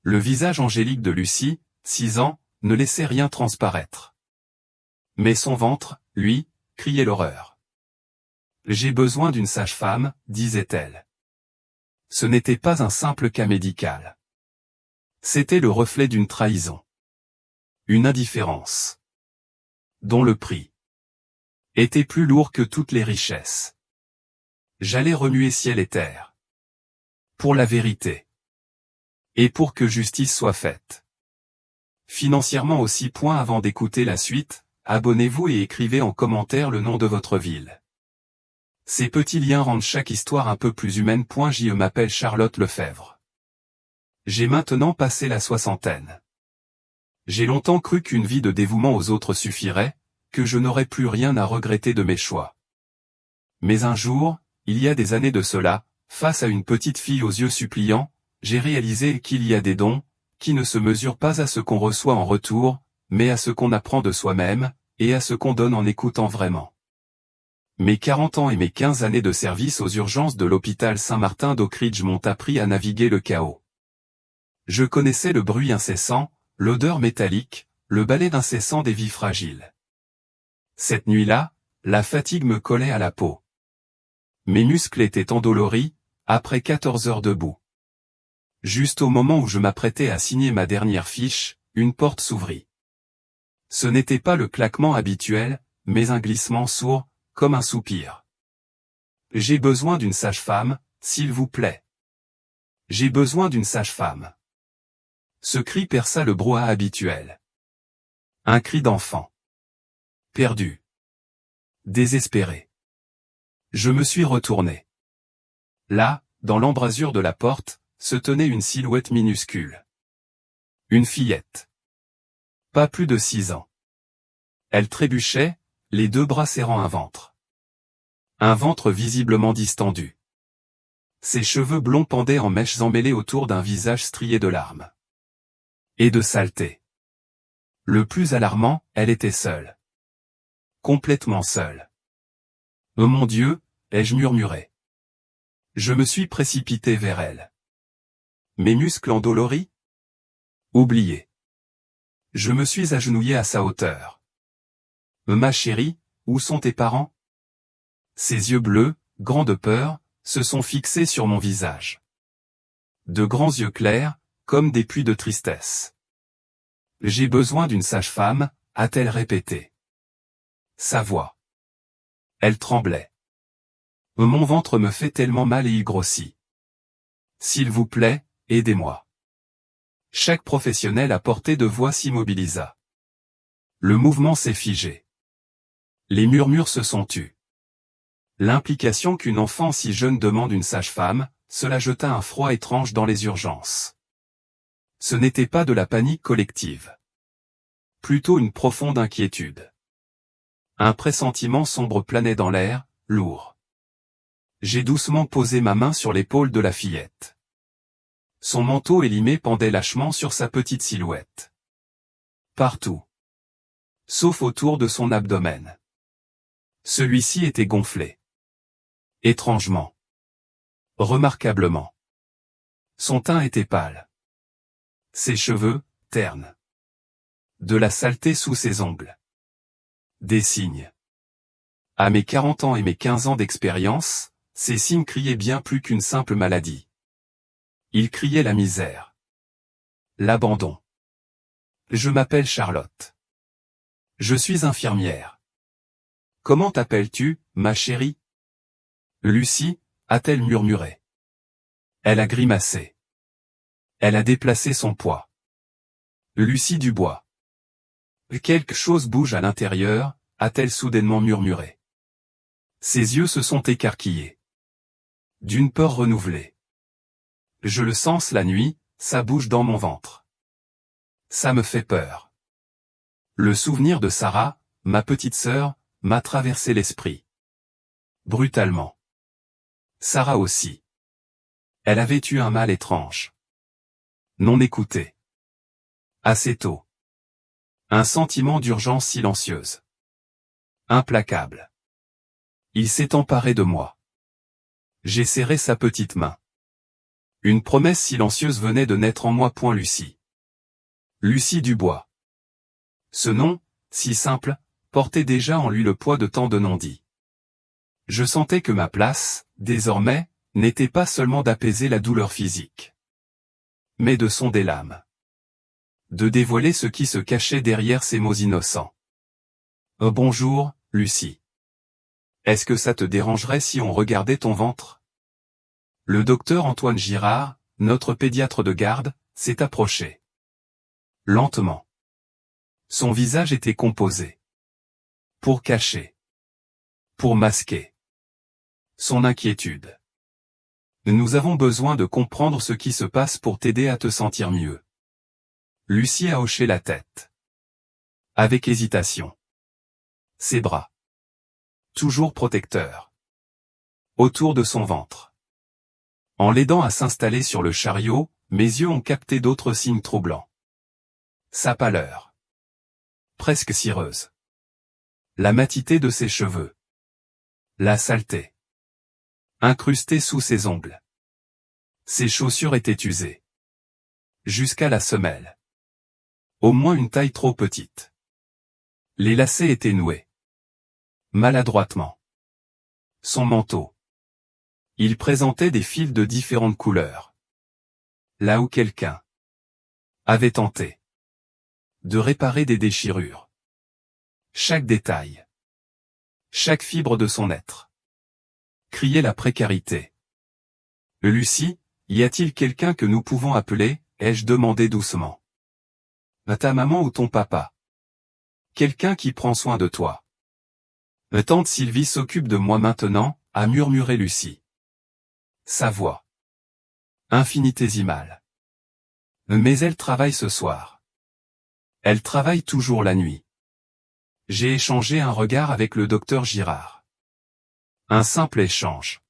Le visage angélique de Lucie, 6 ans, ne laissait rien transparaître. Mais son ventre, lui, criait l'horreur. « J'ai besoin d'une sage-femme, disait-elle. Ce n'était pas un simple cas médical. C'était le reflet d'une trahison. Une indifférence. Dont le prix était plus lourd que toutes les richesses. J'allais remuer ciel et terre. Pour la vérité. Et pour que justice soit faite. Financièrement aussi. Avant d'écouter la suite, abonnez-vous et écrivez en commentaire le nom de votre ville. Ces petits liens rendent chaque histoire un peu plus humaine. Je m'appelle Charlotte Lefebvre. J'ai maintenant passé la soixantaine. J'ai longtemps cru qu'une vie de dévouement aux autres suffirait, que je n'aurais plus rien à regretter de mes choix. Mais un jour, il y a des années de cela, face à une petite fille aux yeux suppliants, j'ai réalisé qu'il y a des dons, qui ne se mesurent pas à ce qu'on reçoit en retour, mais à ce qu'on apprend de soi-même, et à ce qu'on donne en écoutant vraiment. Mes 40 ans et mes 15 années de service aux urgences de l'hôpital Saint-Martin d'Oak Ridge m'ont appris à naviguer le chaos. Je connaissais le bruit incessant, l'odeur métallique, le balai incessant des vies fragiles. Cette nuit-là, la fatigue me collait à la peau. Mes muscles étaient endoloris, après 14 heures debout. Juste au moment où je m'apprêtais à signer ma dernière fiche, une porte s'ouvrit. Ce n'était pas le claquement habituel, mais un glissement sourd, comme un soupir. « J'ai besoin d'une sage-femme, s'il vous plaît. J'ai besoin d'une sage-femme. » Ce cri perça le brouhaha habituel. Un cri d'enfant. Perdu. Désespéré. Je me suis retourné. Là, dans l'embrasure de la porte, se tenait une silhouette minuscule. Une fillette. Pas plus de 6 ans. Elle trébuchait, les 2 bras serrant un ventre. Un ventre visiblement distendu. Ses cheveux blonds pendaient en mèches emmêlées autour d'un visage strié de larmes. Et de saleté. Le plus alarmant, elle était seule. Complètement seule. « Oh mon Dieu !» ai-je murmuré. Je me suis précipité vers elle. Mes muscles endoloris? Oublié. Je me suis agenouillé à sa hauteur. « Ma chérie, où sont tes parents ?» Ses yeux bleus, grands de peur, se sont fixés sur mon visage. De grands yeux clairs, comme des puits de tristesse. « J'ai besoin d'une sage-femme », a-t-elle répété. Sa voix. Elle tremblait. « Mon ventre me fait tellement mal et il grossit. S'il vous plaît, aidez-moi. » Chaque professionnel à portée de voix s'immobilisa. Le mouvement s'est figé. Les murmures se sont tus. L'implication qu'une enfant si jeune demande une sage-femme, cela jeta un froid étrange dans les urgences. Ce n'était pas de la panique collective. Plutôt une profonde inquiétude. Un pressentiment sombre planait dans l'air, lourd. J'ai doucement posé ma main sur l'épaule de la fillette. Son manteau élimé pendait lâchement sur sa petite silhouette. Partout. Sauf autour de son abdomen. Celui-ci était gonflé. Étrangement. Remarquablement. Son teint était pâle. Ses cheveux, ternes. De la saleté sous ses ongles. Des signes. À mes 40 ans et mes 15 ans d'expérience, ces signes criaient bien plus qu'une simple maladie. Ils criaient la misère. L'abandon. Je m'appelle Charlotte. Je suis infirmière. Comment t'appelles-tu, ma chérie? Lucie, a-t-elle murmuré. Elle a grimacé. Elle a déplacé son poids. Lucie Dubois. Quelque chose bouge à l'intérieur, a-t-elle soudainement murmuré. Ses yeux se sont écarquillés. D'une peur renouvelée. Je le sens la nuit, ça bouge dans mon ventre. Ça me fait peur. Le souvenir de Sarah, ma petite sœur, m'a traversé l'esprit. Brutalement. Sarah aussi. Elle avait eu un mal étrange. Non écouté. Assez tôt. Un sentiment d'urgence silencieuse. Implacable. Il s'est emparé de moi. J'ai serré sa petite main. Une promesse silencieuse venait de naître en moi. Lucie. Lucie Dubois. Ce nom, si simple, portait déjà en lui le poids de tant de non-dits. Je sentais que ma place, désormais, n'était pas seulement d'apaiser la douleur physique, mais de sonder l'âme. De dévoiler ce qui se cachait derrière ces mots innocents. Oh bonjour, Lucie. Est-ce que ça te dérangerait si on regardait ton ventre? Le docteur Antoine Girard, notre pédiatre de garde, s'est approché. Lentement. Son visage était composé. Pour cacher. Pour masquer. Son inquiétude. Nous avons besoin de comprendre ce qui se passe pour t'aider à te sentir mieux. Lucie a hoché la tête. Avec hésitation. Ses bras. Toujours protecteurs. Autour de son ventre. En l'aidant à s'installer sur le chariot, mes yeux ont capté d'autres signes troublants. Sa pâleur. Presque cireuse. La matité de ses cheveux. La saleté. Incrustée sous ses ongles. Ses chaussures étaient usées. Jusqu'à la semelle. Au moins une taille trop petite. Les lacets étaient noués. Maladroitement. Son manteau. Il présentait des fils de différentes couleurs. Là où quelqu'un avait tenté de réparer des déchirures. Chaque détail. Chaque fibre de son être. Criait la précarité. Lucie, y a-t-il quelqu'un que nous pouvons appeler, ai-je demandé doucement. Ta maman ou ton papa? Quelqu'un qui prend soin de toi. Tante Sylvie s'occupe de moi maintenant, a murmuré Lucie. Sa voix. Infinitésimale. Mais elle travaille ce soir. Elle travaille toujours la nuit. J'ai échangé un regard avec le docteur Girard. Un simple échange.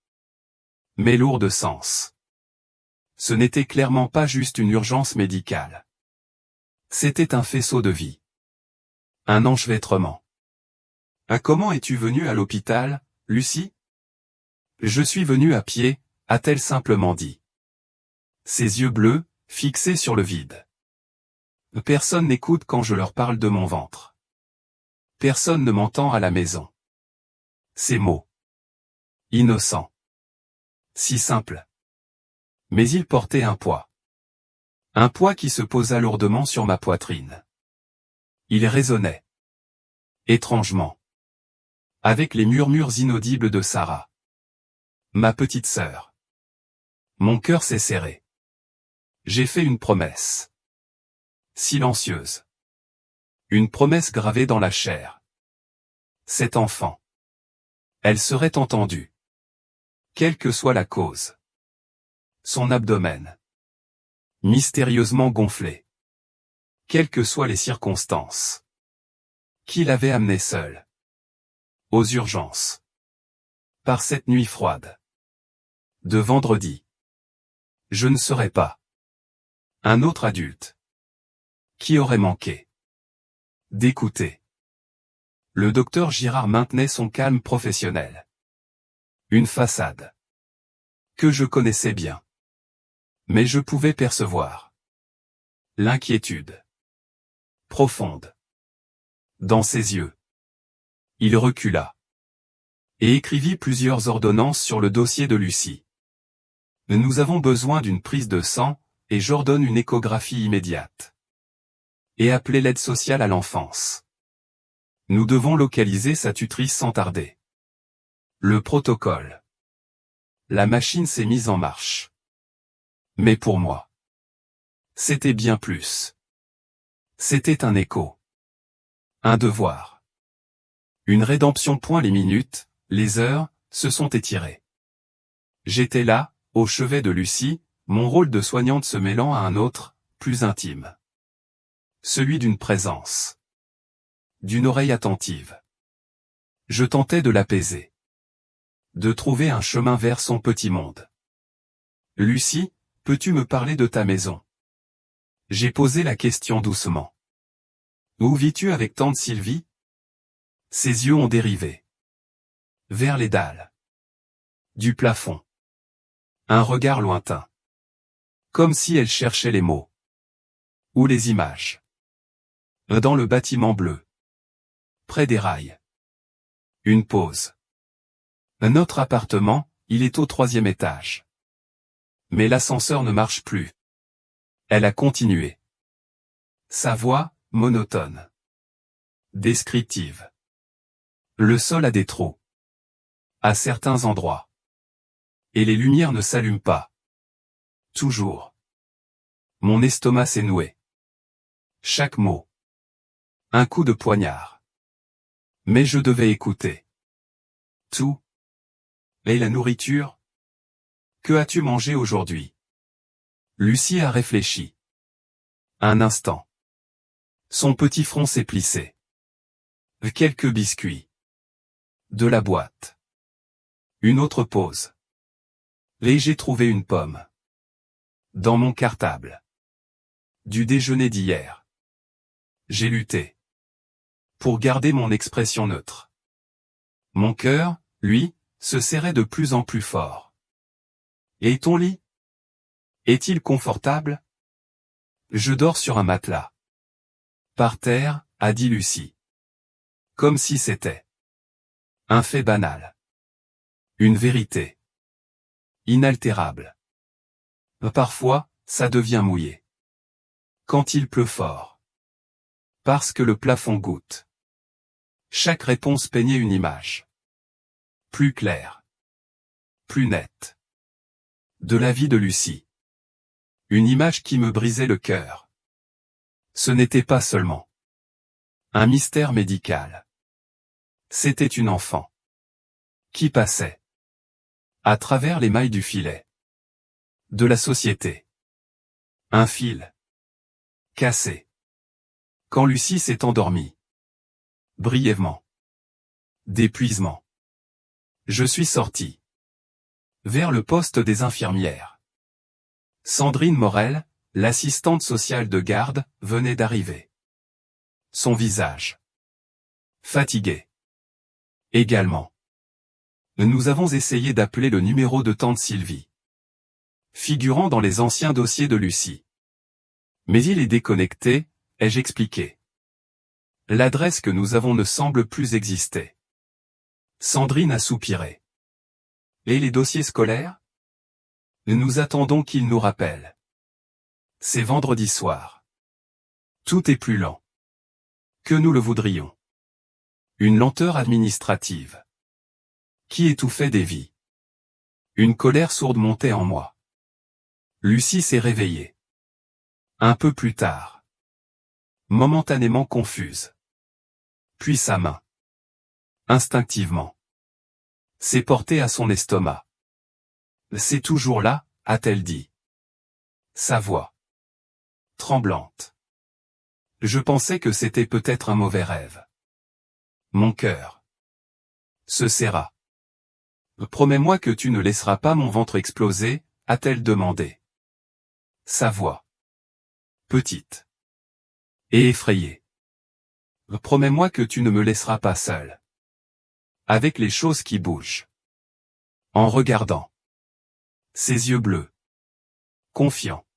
Mais lourd de sens. Ce n'était clairement pas juste une urgence médicale. C'était un faisceau de vie. Un enchevêtrement. Comment es-tu venue à l'hôpital, Lucie? Je suis venue à pied, a-t-elle simplement dit. Ses yeux bleus, fixés sur le vide. Personne n'écoute quand je leur parle de mon ventre. Personne ne m'entend à la maison. Ces mots. Innocents. Si simples. Mais ils portaient un poids. Un poids qui se posa lourdement sur ma poitrine. Il résonnait. Étrangement. Avec les murmures inaudibles de Sarah. Ma petite sœur. Mon cœur s'est serré. J'ai fait une promesse. Silencieuse. Une promesse gravée dans la chair. Cet enfant. Elle serait entendue. Quelle que soit la cause. Son abdomen. Mystérieusement gonflé. Quelles que soient les circonstances. Qui l'avait amené seul. Aux urgences. Par cette nuit froide. De vendredi. Je ne serais pas. Un autre adulte. Qui aurait manqué d'écouter. Le docteur Girard maintenait son calme professionnel. Une façade. Que je connaissais bien. Mais je pouvais percevoir. L'inquiétude. Profonde. Dans ses yeux. Il recula. Et écrivit plusieurs ordonnances sur le dossier de Lucie. Nous avons besoin d'une prise de sang, et j'ordonne une échographie immédiate. Et appelez l'aide sociale à l'enfance. Nous devons localiser sa tutrice sans tarder. Le protocole. La machine s'est mise en marche. Mais pour moi, c'était bien plus. C'était un écho. Un devoir. Une rédemption. Les minutes, les heures, se sont étirées. J'étais là, au chevet de Lucie, mon rôle de soignante se mêlant à un autre, plus intime. Celui d'une présence. D'une oreille attentive. Je tentais de l'apaiser. De trouver un chemin vers son petit monde. Lucie, peux-tu me parler de ta maison? J'ai posé la question doucement. Où vis-tu avec tante Sylvie? Ses yeux ont dérivé. Vers les dalles. Du plafond. Un regard lointain. Comme si elle cherchait les mots. Ou les images. Dans le bâtiment bleu. Près des rails. Une pause. Notre appartement, il est au 3e étage. Mais l'ascenseur ne marche plus. Elle a continué. Sa voix, monotone. Descriptive. Le sol a des trous. À certains endroits. Et les lumières ne s'allument pas. Toujours. Mon estomac s'est noué. Chaque mot. Un coup de poignard. Mais je devais écouter. Tout. Et la nourriture? Que as-tu mangé aujourd'hui? Lucie a réfléchi. Un instant. Son petit front s'est plissé. Quelques biscuits. De la boîte. Une autre pause. Et j'ai trouvé une pomme. Dans mon cartable. Du déjeuner d'hier. J'ai lutté. Pour garder mon expression neutre. Mon cœur, lui, se serrait de plus en plus fort. Et ton lit? Est-il confortable? Je dors sur un matelas. Par terre, a dit Lucie. Comme si c'était un fait banal. Une vérité. Inaltérable. Parfois, ça devient mouillé. Quand il pleut fort. Parce que le plafond goutte. Chaque réponse peignait une image. Plus claire. Plus nette. De la vie de Lucie. Une image qui me brisait le cœur. Ce n'était pas seulement un mystère médical. C'était une enfant. Qui passait. À travers les mailles du filet. De la société. Un fil. Cassé. Quand Lucie s'est endormie. Brièvement. D'épuisement. Je suis sorti. Vers le poste des infirmières. Sandrine Morel, l'assistante sociale de garde, venait d'arriver. Son visage. Fatigué. Également. Nous avons essayé d'appeler le numéro de tante Sylvie. Figurant dans les anciens dossiers de Lucie. Mais il est déconnecté, ai-je expliqué. L'adresse que nous avons ne semble plus exister. Sandrine a soupiré. Et les dossiers scolaires? Nous attendons qu'il nous rappelle. C'est vendredi soir. Tout est plus lent. Que nous le voudrions. Une lenteur administrative. Qui étouffait des vies. Une colère sourde montait en moi. Lucie s'est réveillée. Un peu plus tard. Momentanément confuse. Puis sa main. Instinctivement. S'est portée à son estomac. C'est toujours là, a-t-elle dit. Sa voix. Tremblante. Je pensais que c'était peut-être un mauvais rêve. Mon cœur. Se serra. Promets-moi que tu ne laisseras pas mon ventre exploser, a-t-elle demandé. Sa voix. Petite. Et effrayée. Promets-moi que tu ne me laisseras pas seul. Avec les choses qui bougent. En regardant. Ses yeux bleus. Confiants.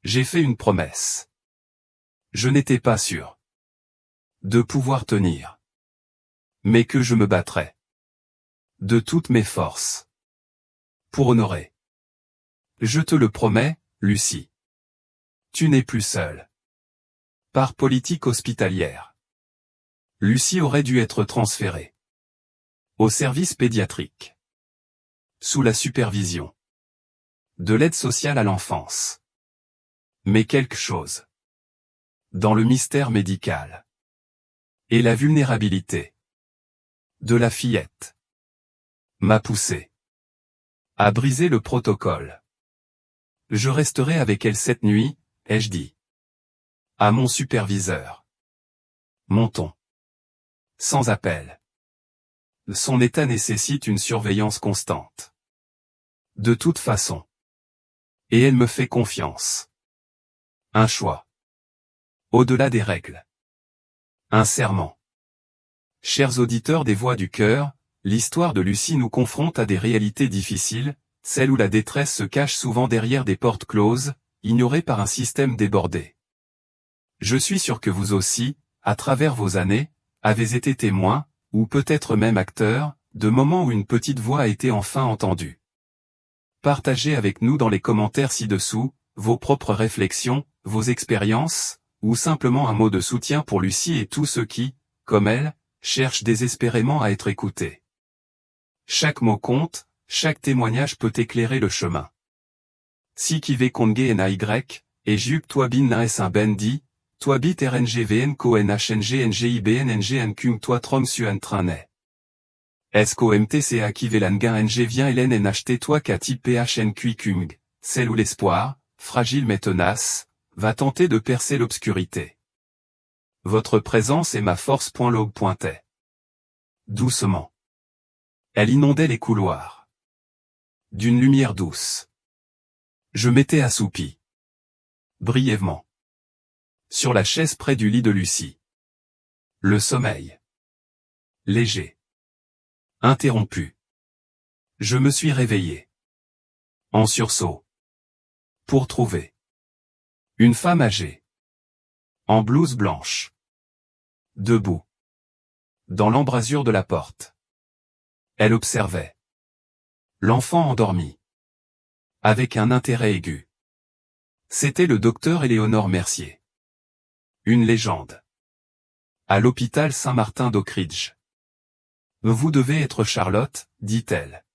J'ai fait une promesse. Je n'étais pas sûr. De pouvoir tenir. Mais que je me battrais. De toutes mes forces. Pour honorer. Je te le promets, Lucie. Tu n'es plus seule. Par politique hospitalière. Lucie aurait dû être transférée. Au service pédiatrique. Sous la supervision. De l'aide sociale à l'enfance. Mais quelque chose. Dans le mystère médical. Et la vulnérabilité. De la fillette. M'a poussé. À briser le protocole. Je resterai avec elle cette nuit, ai-je dit. À mon superviseur. Montons. Sans appel. Son état nécessite une surveillance constante. De toute façon. Et elle me fait confiance. Un choix. Au-delà des règles. Un serment. Chers auditeurs des Voix du Cœur, l'histoire de Lucie nous confronte à des réalités difficiles, celle où la détresse se cache souvent derrière des portes closes, ignorées par un système débordé. Je suis sûr que vous aussi, à travers vos années, avez été témoin, ou peut-être même acteur, de moments où une petite voix a été enfin entendue. Partagez avec nous dans les commentaires ci-dessous, vos propres réflexions, vos expériences, ou simplement un mot de soutien pour Lucie et tous ceux qui, comme elle, cherchent désespérément à être écoutés. Chaque mot compte, chaque témoignage peut éclairer le chemin. Si kive konge na y, et juk toi bin na es un bendi, toi bit rngvn ko nhngnjibn kung toi trom suan tranet. SKOMTCA kive langa ng vient hélène nht toi kati phnq kung, celle où l'espoir, fragile mais tenace, va tenter de percer l'obscurité. Votre présence est ma force. Log pointait. Doucement. Elle inondait les couloirs. D'une lumière douce. Je m'étais assoupi. Brièvement. Sur la chaise près du lit de Lucie. Le sommeil. Léger. Interrompu. Je me suis réveillé. En sursaut. Pour trouver. Une femme âgée. En blouse blanche. Debout. Dans l'embrasure de la porte. Elle observait. L'enfant endormi. Avec un intérêt aigu. C'était le docteur Éléonore Mercier. Une légende. À l'hôpital Saint-Martin d'Oak Ridge. Vous devez être Charlotte, dit-elle.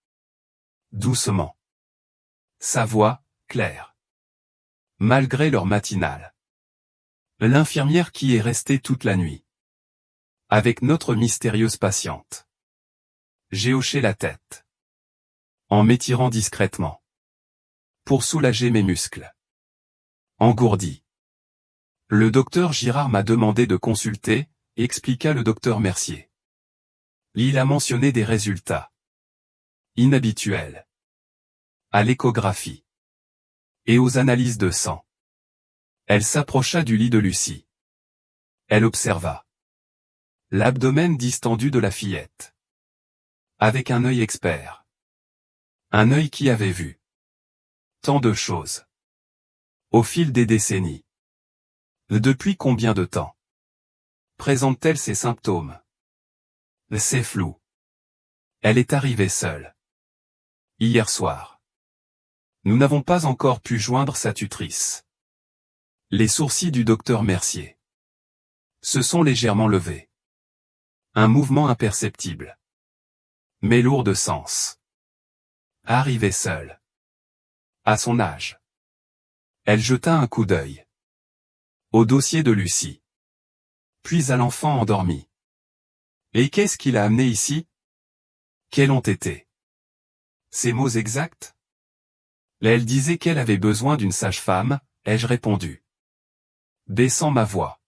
Doucement. Sa voix, claire. Malgré l'heure matinale. L'infirmière qui est restée toute la nuit. Avec notre mystérieuse patiente. J'ai hoché la tête. En m'étirant discrètement. Pour soulager mes muscles. Engourdi. Le docteur Girard m'a demandé de consulter, expliqua le docteur Mercier. Il a mentionné des résultats inhabituels à l'échographie et aux analyses de sang. Elle s'approcha du lit de Lucie. Elle observa l'abdomen distendu de la fillette. Avec un œil expert. Un œil qui avait vu tant de choses au fil des décennies. Depuis combien de temps présente-t-elle ces symptômes? C'est flou. Elle est arrivée seule. Hier soir. Nous n'avons pas encore pu joindre sa tutrice. Les sourcils du docteur Mercier se sont légèrement levés. Un mouvement imperceptible. Mais lourd de sens. Arrivée seule. À son âge. Elle jeta un coup d'œil. Au dossier de Lucie. Puis à l'enfant endormi. Et qu'est-ce qui l'a amené ici? Quels ont été ses mots exacts? Elle disait qu'elle avait besoin d'une sage-femme, ai-je répondu. Baissant ma voix.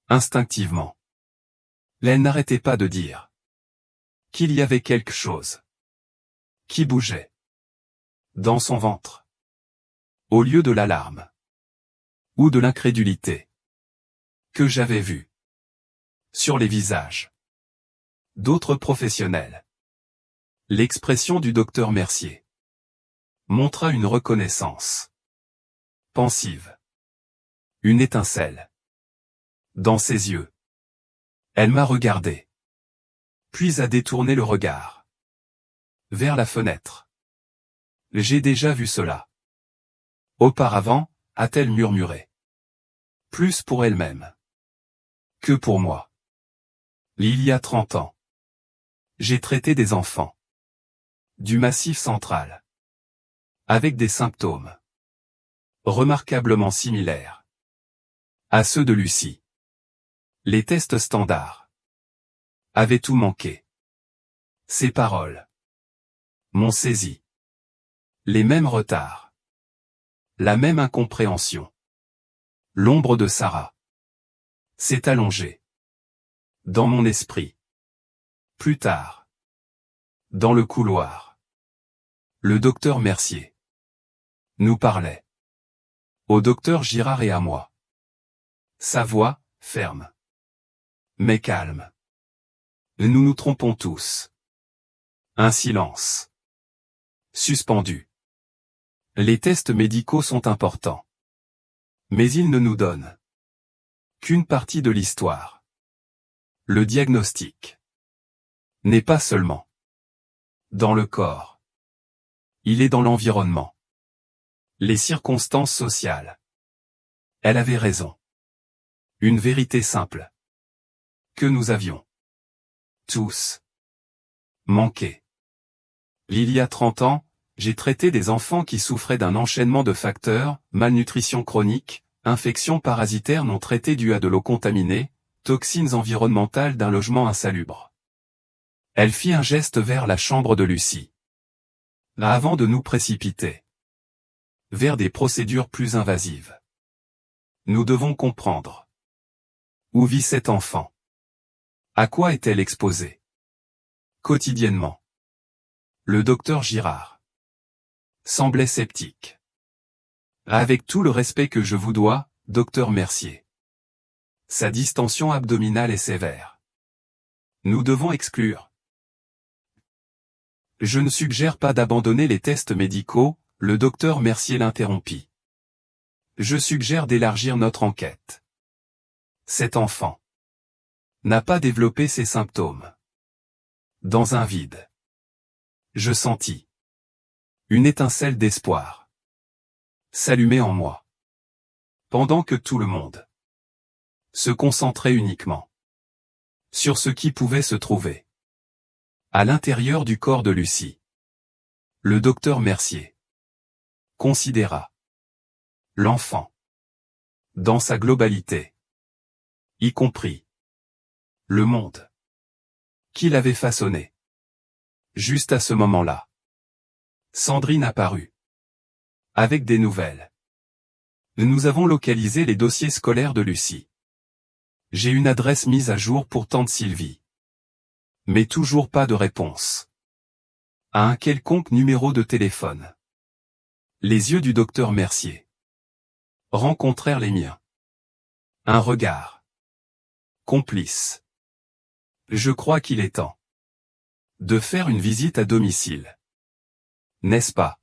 Instinctivement. Elle n'arrêtait pas de dire qu'il y avait quelque chose qui bougeait dans son ventre. Au lieu de l'alarme ou de l'incrédulité que j'avais vu sur les visages d'autres professionnels. L'expression du docteur Mercier montra une reconnaissance pensive. Une étincelle dans ses yeux. Elle m'a regardé. Puis a détourné le regard vers la fenêtre. J'ai déjà vu cela. Auparavant, a-t-elle murmuré. Plus pour elle-même que pour moi. Il y a 30 ans. J'ai traité des enfants du Massif central avec des symptômes remarquablement similaires à ceux de Lucie. Les tests standards avaient tout manqué. Ses paroles m'ont saisi. Les mêmes retards. La même incompréhension. L'ombre de Sarah s'est allongée dans mon esprit. Plus tard. Dans le couloir. Le docteur Mercier nous parlait. Au docteur Girard et à moi. Sa voix, ferme. Mais calme. Nous nous trompons tous. Un silence. Suspendu. Les tests médicaux sont importants. Mais ils ne nous donnent qu'une partie de l'histoire. Le diagnostic n'est pas seulement dans le corps. Il est dans l'environnement. Les circonstances sociales. Elle avait raison. Une vérité simple. Que nous avions tous manqué. Il y a 30 ans, j'ai traité des enfants qui souffraient d'un enchaînement de facteurs, malnutrition chronique, infections parasitaires non traitées dues à de l'eau contaminée, toxines environnementales d'un logement insalubre. Elle fit un geste vers la chambre de Lucie. Là, avant de nous précipiter vers des procédures plus invasives. Nous devons comprendre où vit cet enfant. À quoi est-elle exposée quotidiennement? Le docteur Girard semblait sceptique. Avec tout le respect que je vous dois, docteur Mercier. Sa distension abdominale est sévère. Nous devons exclure. Je ne suggère pas d'abandonner les tests médicaux, le docteur Mercier l'interrompit. Je suggère d'élargir notre enquête. Cet enfant n'a pas développé ces symptômes. Dans un vide, je sentis une étincelle d'espoir s'allumer en moi. Pendant que tout le monde se concentrait uniquement sur ce qui pouvait se trouver à l'intérieur du corps de Lucie, le docteur Mercier considéra l'enfant dans sa globalité, y compris le monde qu'il avait façonné. Juste à ce moment-là, Sandrine apparut avec des nouvelles. Nous avons localisé les dossiers scolaires de Lucie. J'ai une adresse mise à jour pour tante Sylvie. Mais toujours pas de réponse à un quelconque numéro de téléphone. Les yeux du docteur Mercier rencontrèrent les miens. Un regard complice. Je crois qu'il est temps de faire une visite à domicile. N'est-ce pas?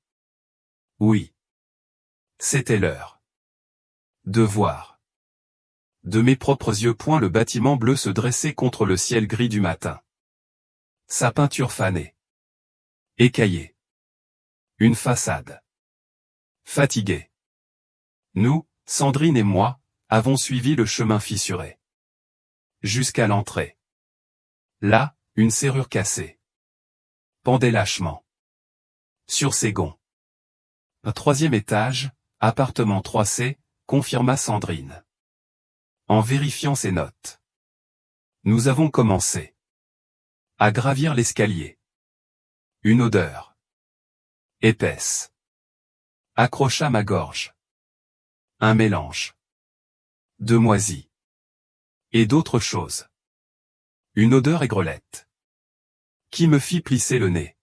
Oui. C'était l'heure de voir de mes propres yeux le bâtiment bleu se dresser contre le ciel gris du matin. Sa peinture fanée, écaillée. Une façade fatiguée. Nous, Sandrine et moi, avons suivi le chemin fissuré jusqu'à l'entrée. Là, une serrure cassée pendait lâchement sur ses gonds. Un 3e étage, appartement 3C, confirma Sandrine en vérifiant ses notes. Nous avons commencé à gravir l'escalier. Une odeur épaisse accrocha ma gorge. Un mélange de moisi et d'autres choses. Une odeur aigrelette qui me fit plisser le nez.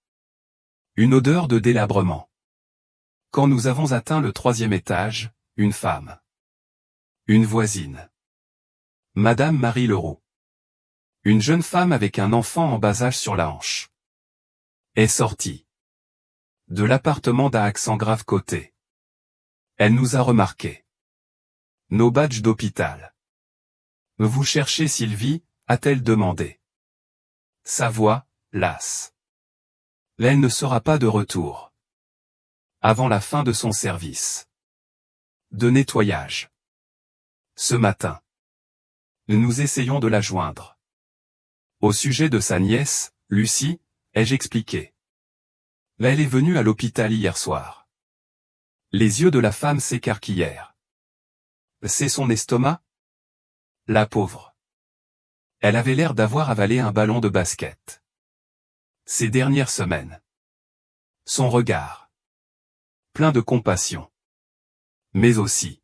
Une odeur de délabrement. Quand nous avons atteint le 3e étage, une femme, une voisine, Madame Marie Leroux, une jeune femme avec un enfant en bas âge sur la hanche, est sortie de l'appartement d'un accent grave côté. Elle nous a remarqué. Nos badges d'hôpital. Vous cherchez Sylvie, a-t-elle demandé. Sa voix, lasse. Elle ne sera pas de retour avant la fin de son service de nettoyage. Ce matin, nous essayons de la joindre. Au sujet de sa nièce, Lucie, ai-je expliqué. Elle est venue à l'hôpital hier soir. Les yeux de la femme s'écarquillèrent. C'est son estomac? La pauvre. Elle avait l'air d'avoir avalé un ballon de basket. Ces dernières semaines. Son regard. Plein de compassion. Mais aussi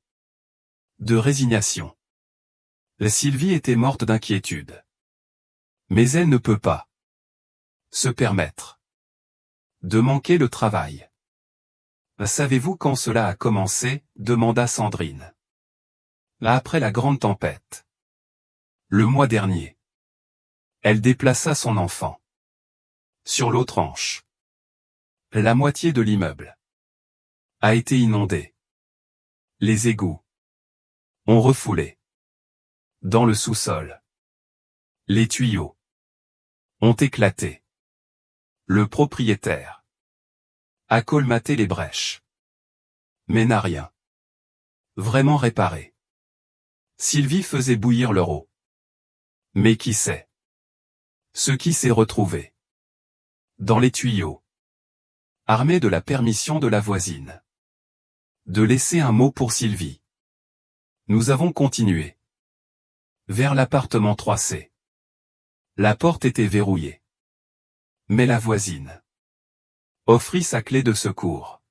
de résignation. Sylvie était morte d'inquiétude. Mais elle ne peut pas se permettre de manquer le travail. Savez-vous quand cela a commencé? Demanda Sandrine. Après la grande tempête. Le mois dernier. Elle déplaça son enfant sur l'autre hanche. La moitié de l'immeuble a été inondée. Les égouts ont refoulé dans le sous-sol. Les tuyaux ont éclaté. Le propriétaire a colmaté les brèches, mais n'a rien vraiment réparé. Sylvie faisait bouillir leur eau. Mais qui sait ce qui s'est retrouvé dans les tuyaux, armé de la permission de la voisine de laisser un mot pour Sylvie. Nous avons continué vers l'appartement 3C. La porte était verrouillée. Mais la voisine offrit sa clé de secours,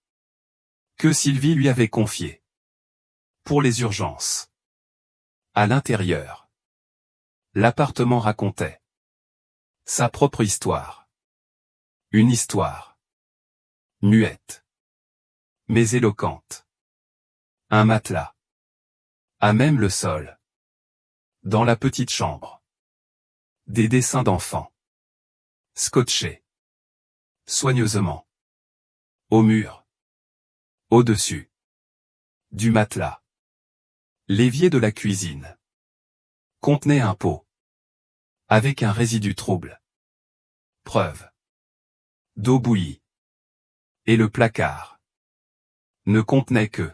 que Sylvie lui avait confiée pour les urgences. À l'intérieur, l'appartement racontait sa propre histoire. Une histoire muette, mais éloquente. Un matelas, à même le sol. Dans la petite chambre, des dessins d'enfants, scotchés soigneusement au mur, au-dessus du matelas. L'évier de la cuisine contenait un pot avec un résidu trouble, preuve d'eau bouillie, et le placard ne contenait que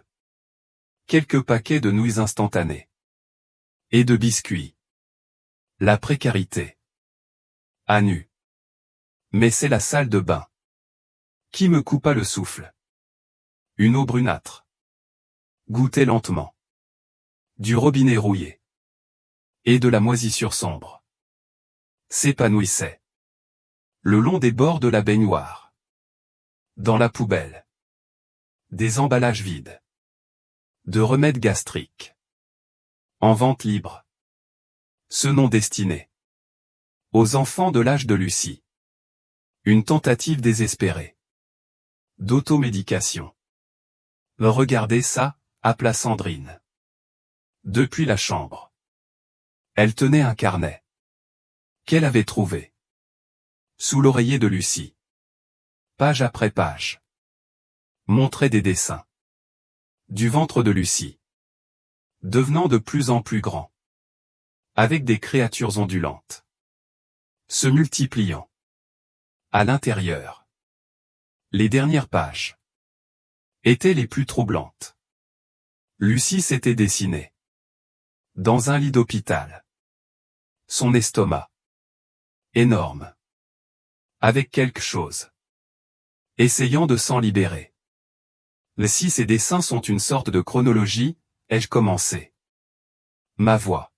quelques paquets de nouilles instantanées et de biscuits. La précarité à nu. Mais c'est la salle de bain qui me coupa le souffle. Une eau brunâtre goûtait lentement du robinet rouillé et de la moisissure sombre s'épanouissait le long des bords de la baignoire. Dans la poubelle, des emballages vides de remèdes gastriques en vente libre. Ce nom destiné aux enfants de l'âge de Lucie. Une tentative désespérée d'automédication. Regardez ça, appela Sandrine. Depuis la chambre. Elle tenait un carnet qu'elle avait trouvé sous l'oreiller de Lucie. Page après page. Montrait des dessins du ventre de Lucie, devenant de plus en plus grand, avec des créatures ondulantes se multipliant à l'intérieur. Les dernières pages étaient les plus troublantes. Lucie s'était dessinée dans un lit d'hôpital. Son estomac énorme, avec quelque chose essayant de s'en libérer. Si ces dessins sont une sorte de chronologie, ai-je commencé. Ma voix.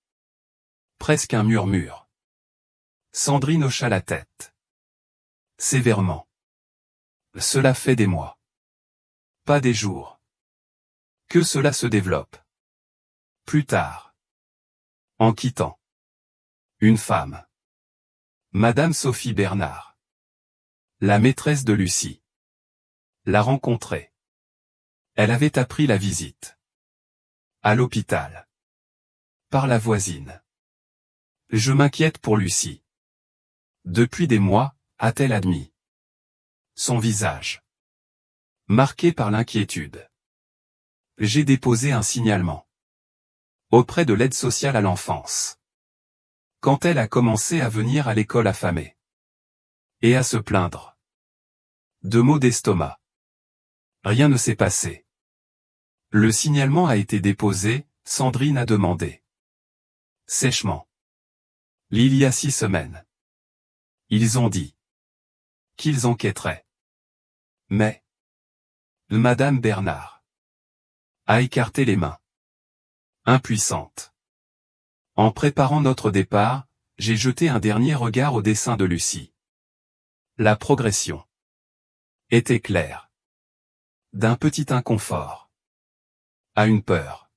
Presque un murmure. Sandrine hocha la tête. Sévèrement. Cela fait des mois. Pas des jours. Que cela se développe. Plus tard. En quittant. Une femme. Madame Sophie Bernard. La maîtresse de Lucie. La rencontrer. Elle avait appris la visite. À l'hôpital. Par la voisine. Je m'inquiète pour Lucie. Depuis des mois, a-t-elle admis. Son visage. Marqué par l'inquiétude. J'ai déposé un signalement. Auprès de l'aide sociale à l'enfance. Quand elle a commencé à venir à l'école affamée. Et à se plaindre. De maux d'estomac. Rien ne s'est passé. Le signalement a été déposé, Sandrine a demandé. Sèchement. Il y a 6 semaines. Ils ont dit qu'ils enquêteraient. Mais Madame Bernard a écarté les mains. Impuissante. En préparant notre départ, j'ai jeté un dernier regard au dessin de Lucie. La progression était claire. D'un petit inconfort à une peur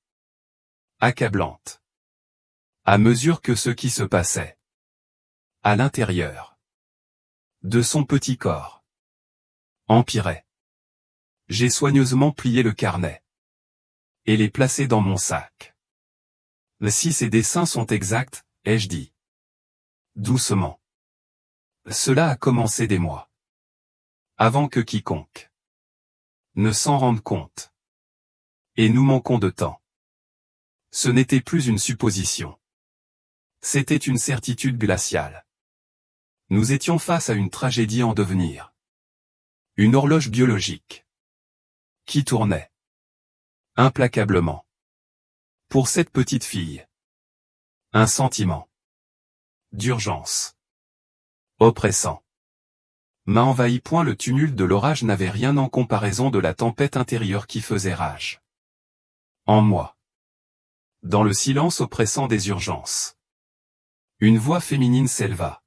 accablante. À mesure que ce qui se passait à l'intérieur de son petit corps empirait. J'ai soigneusement plié le carnet et les placé dans mon sac. Si ces dessins sont exacts, ai-je dit doucement. Cela a commencé des mois. Avant que quiconque ne s'en rende compte. Et nous manquons de temps. Ce n'était plus une supposition. C'était une certitude glaciale. Nous étions face à une tragédie en devenir. Une horloge biologique qui tournait implacablement. Pour cette petite fille, un sentiment d'urgence oppressant m'a envahi. Le tumulte de l'orage n'avait rien en comparaison de la tempête intérieure qui faisait rage en moi. Dans le silence oppressant des urgences, une voix féminine s'éleva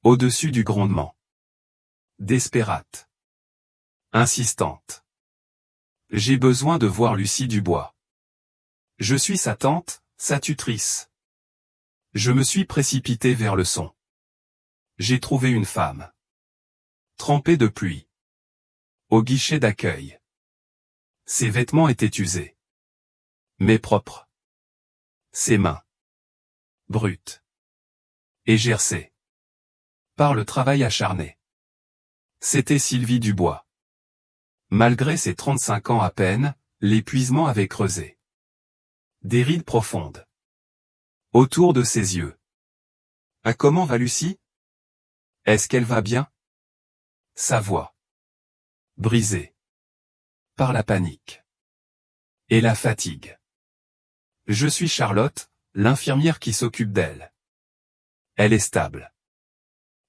au-dessus du grondement. Despérate. Insistante. J'ai besoin de voir Lucie Dubois. Je suis sa tante, sa tutrice. Je me suis précipité vers le son. J'ai trouvé une femme trempée de pluie au guichet d'accueil. Ses vêtements étaient usés, mais propres. Ses mains brutes et gercées par le travail acharné. C'était Sylvie Dubois. Malgré ses 35 ans à peine, l'épuisement avait creusé des rides profondes autour de ses yeux. Ah, comment va Lucie? Est-ce qu'elle va bien? Sa voix brisée par la panique et la fatigue. Je suis Charlotte, l'infirmière qui s'occupe d'elle. Elle est stable.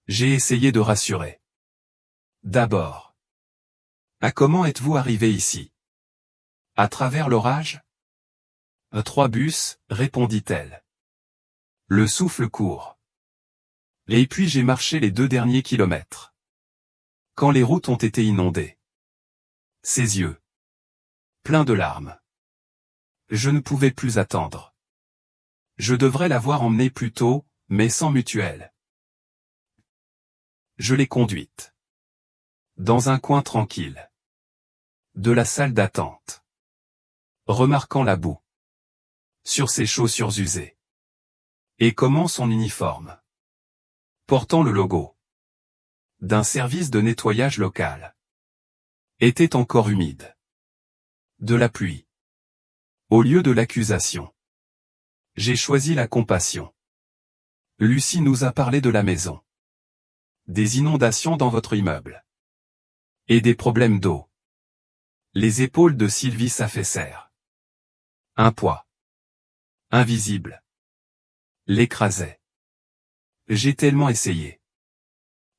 J'ai essayé de rassurer. D'abord. Ah, comment êtes-vous arrivé ici? À travers l'orage? 3 bus, répondit-elle. Le souffle court. Et puis j'ai marché les 2 derniers kilomètres. Quand les routes ont été inondées. Ses yeux pleins de larmes. Je ne pouvais plus attendre. Je devrais l'avoir emmenée plus tôt, mais sans mutuelle. Je l'ai conduite dans un coin tranquille de la salle d'attente, remarquant la boue sur ses chaussures usées. Et comment son uniforme, portant le logo d'un service de nettoyage local, était encore humide de la pluie. Au lieu de l'accusation, j'ai choisi la compassion. Lucie nous a parlé de la maison, des inondations dans votre immeuble et des problèmes d'eau. Les épaules de Sylvie s'affaissèrent. Un poids invisible l'écrasait. J'ai tellement essayé.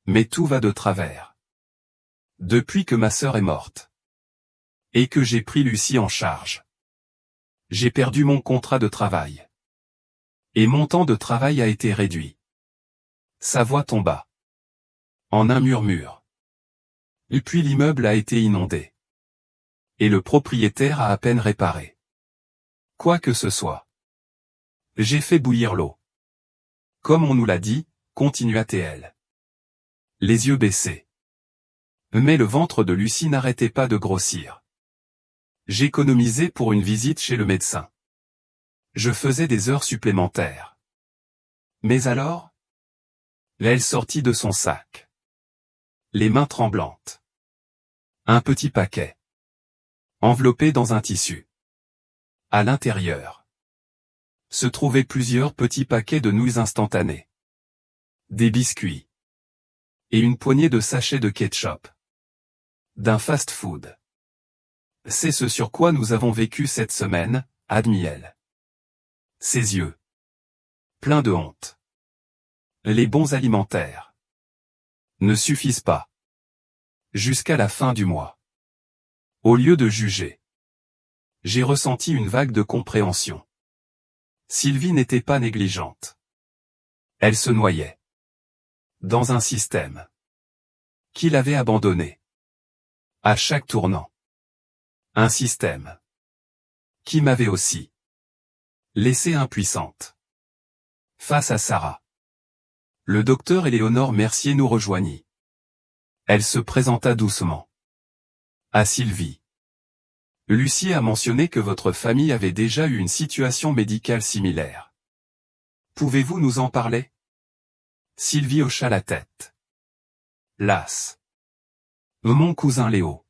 Mais tout va de travers. Depuis que ma sœur est morte. Et que j'ai pris Lucie en charge. J'ai perdu mon contrat de travail. Et mon temps de travail a été réduit. Sa voix tomba en un murmure. Et puis l'immeuble a été inondé. Et le propriétaire a à peine réparé quoi que ce soit. J'ai fait bouillir l'eau. Comme on nous l'a dit, continua-t-elle. Les yeux baissés. Mais le ventre de Lucie n'arrêtait pas de grossir. J'économisais pour une visite chez le médecin. Je faisais des heures supplémentaires. Mais alors? Elle sortit de son sac, les mains tremblantes. Un petit paquet, enveloppé dans un tissu. À l'intérieur se trouvaient plusieurs petits paquets de nouilles instantanées, des biscuits et une poignée de sachets de ketchup. D'un fast-food. C'est ce sur quoi nous avons vécu cette semaine, admit-elle. Ses yeux pleins de honte. Les bons alimentaires ne suffisent pas. Jusqu'à la fin du mois. Au lieu de juger, j'ai ressenti une vague de compréhension. Sylvie n'était pas négligente. Elle se noyait dans un système qu'il avait abandonné. À chaque tournant. Un système qui m'avait aussi laissé impuissante. Face à Sarah. Le docteur Éléonore Mercier nous rejoignit. Elle se présenta doucement à Sylvie. Lucie a mentionné que votre famille avait déjà eu une situation médicale similaire. Pouvez-vous nous en parler? Sylvie hocha la tête. Lasse. Mon cousin Léo.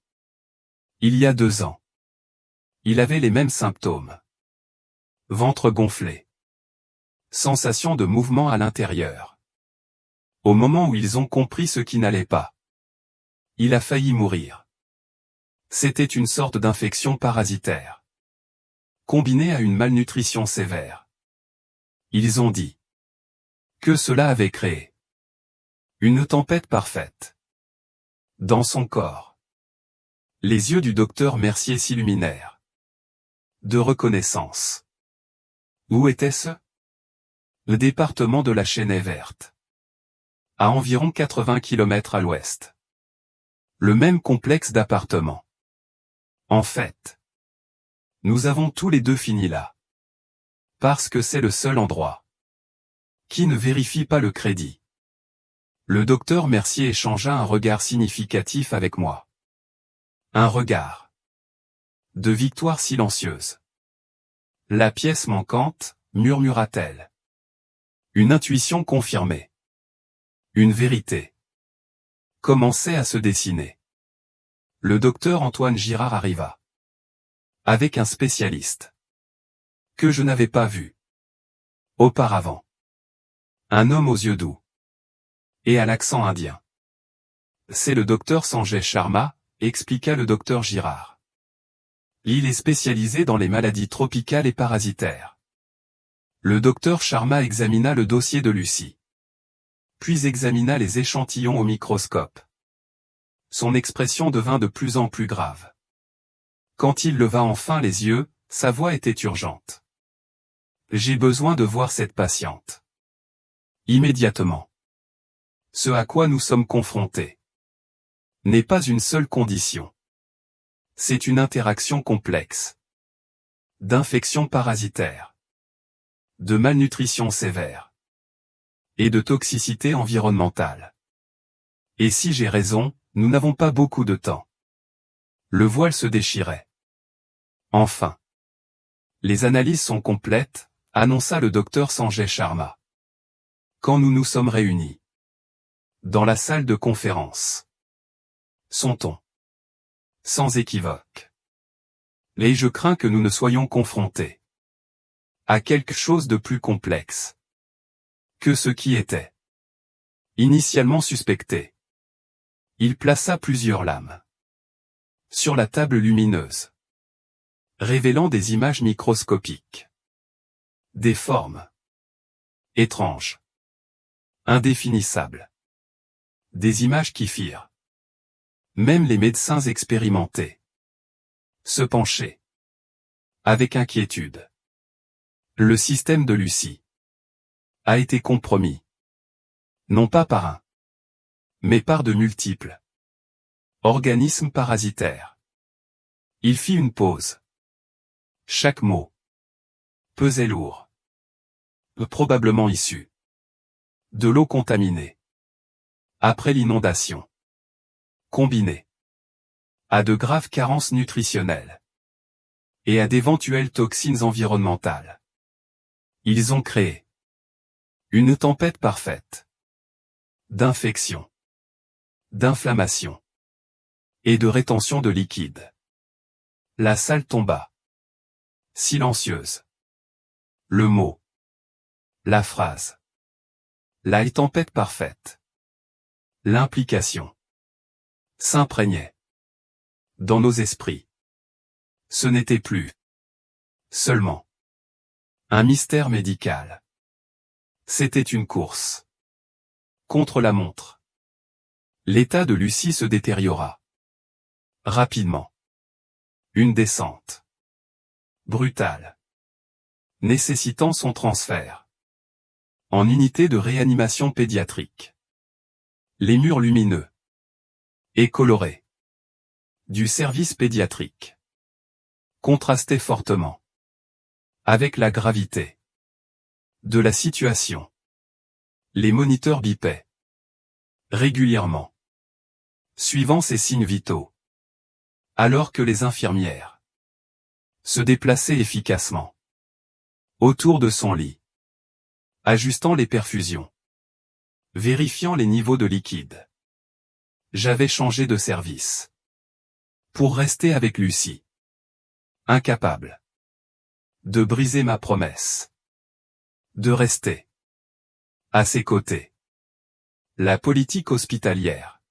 Il y a 2 ans. Il avait les mêmes symptômes. Ventre gonflé. Sensation de mouvement à l'intérieur. Au moment où ils ont compris ce qui n'allait pas, il a failli mourir. C'était une sorte d'infection parasitaire, combinée à une malnutrition sévère. Ils ont dit que cela avait créé une tempête parfaite dans son corps. Les yeux du docteur Mercier s'illuminèrent de reconnaissance. Où était-ce? Le département de la Chênaie Verte, à environ 80 km à l'ouest. Le même complexe d'appartements. En fait, nous avons tous les deux fini là. Parce que c'est le seul endroit qui ne vérifie pas le crédit. Le docteur Mercier échangea un regard significatif avec moi. Un regard de victoire silencieuse. La pièce manquante, murmura-t-elle. Une intuition confirmée. Une vérité commençait à se dessiner. Le docteur Antoine Girard arriva. Avec un spécialiste que je n'avais pas vu auparavant. Un homme aux yeux doux et à l'accent indien. C'est le docteur Sanjay Sharma, expliqua le docteur Girard. Il est spécialisé dans les maladies tropicales et parasitaires. Le docteur Sharma examina le dossier de Lucie. Puis examina les échantillons au microscope. Son expression devint de plus en plus grave. Quand il leva enfin les yeux, sa voix était urgente. J'ai besoin de voir cette patiente. Immédiatement. Ce à quoi nous sommes confrontés n'est pas une seule condition. C'est une interaction complexe d'infections parasitaires, de malnutrition sévère et de toxicité environnementale. Et si j'ai raison, nous n'avons pas beaucoup de temps. Le voile se déchirait. Enfin. Les analyses sont complètes, annonça le docteur Sanjay Sharma. Quand nous nous sommes réunis dans la salle de conférence, son ton sans équivoque. Et je crains que nous ne soyons confrontés à quelque chose de plus complexe que ce qui était initialement suspecté. Il plaça plusieurs lames sur la table lumineuse, révélant des images microscopiques, des formes étranges, indéfinissables, des images qui firent même les médecins expérimentés se pencher avec inquiétude. Le système de Lucie a été compromis, non pas par un, mais par de multiples organismes parasitaires. Il fit une pause. Chaque mot pesait lourd, probablement issu de l'eau contaminée après l'inondation, combinée à de graves carences nutritionnelles et à d'éventuelles toxines environnementales. Ils ont créé une tempête parfaite d'infection, d'inflammation et de rétention de liquide. La salle tomba. Silencieuse. Le mot. La phrase. La tempête parfaite. L'implication s'imprégnait dans nos esprits. Ce n'était plus seulement un mystère médical. C'était une course contre la montre. L'état de Lucie se détériora rapidement. Une descente brutale, nécessitant son transfert en unité de réanimation pédiatrique. Les murs lumineux et colorés du service pédiatrique contrastaient fortement avec la gravité de la situation. Les moniteurs bipaient régulièrement, suivant ces signes vitaux, alors que les infirmières se déplaçaient efficacement autour de son lit, ajustant les perfusions, vérifiant les niveaux de liquide, J'avais changé de service. Pour rester avec Lucie. Incapable. De briser ma promesse. De rester. À ses côtés. La politique hospitalière.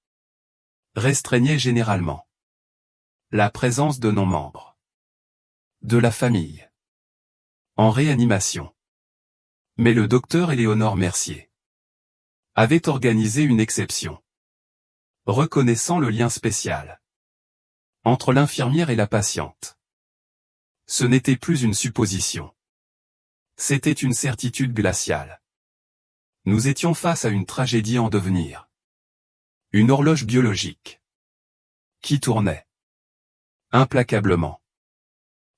Restreignait généralement. La présence de non-membres. De la famille. En réanimation. Mais le docteur Éléonore Mercier avait organisé une exception. Reconnaissant le lien spécial entre l'infirmière et la patiente. Ce n'était plus une supposition. C'était une certitude glaciale. Nous étions face à une tragédie en devenir. Une horloge biologique qui tournait implacablement.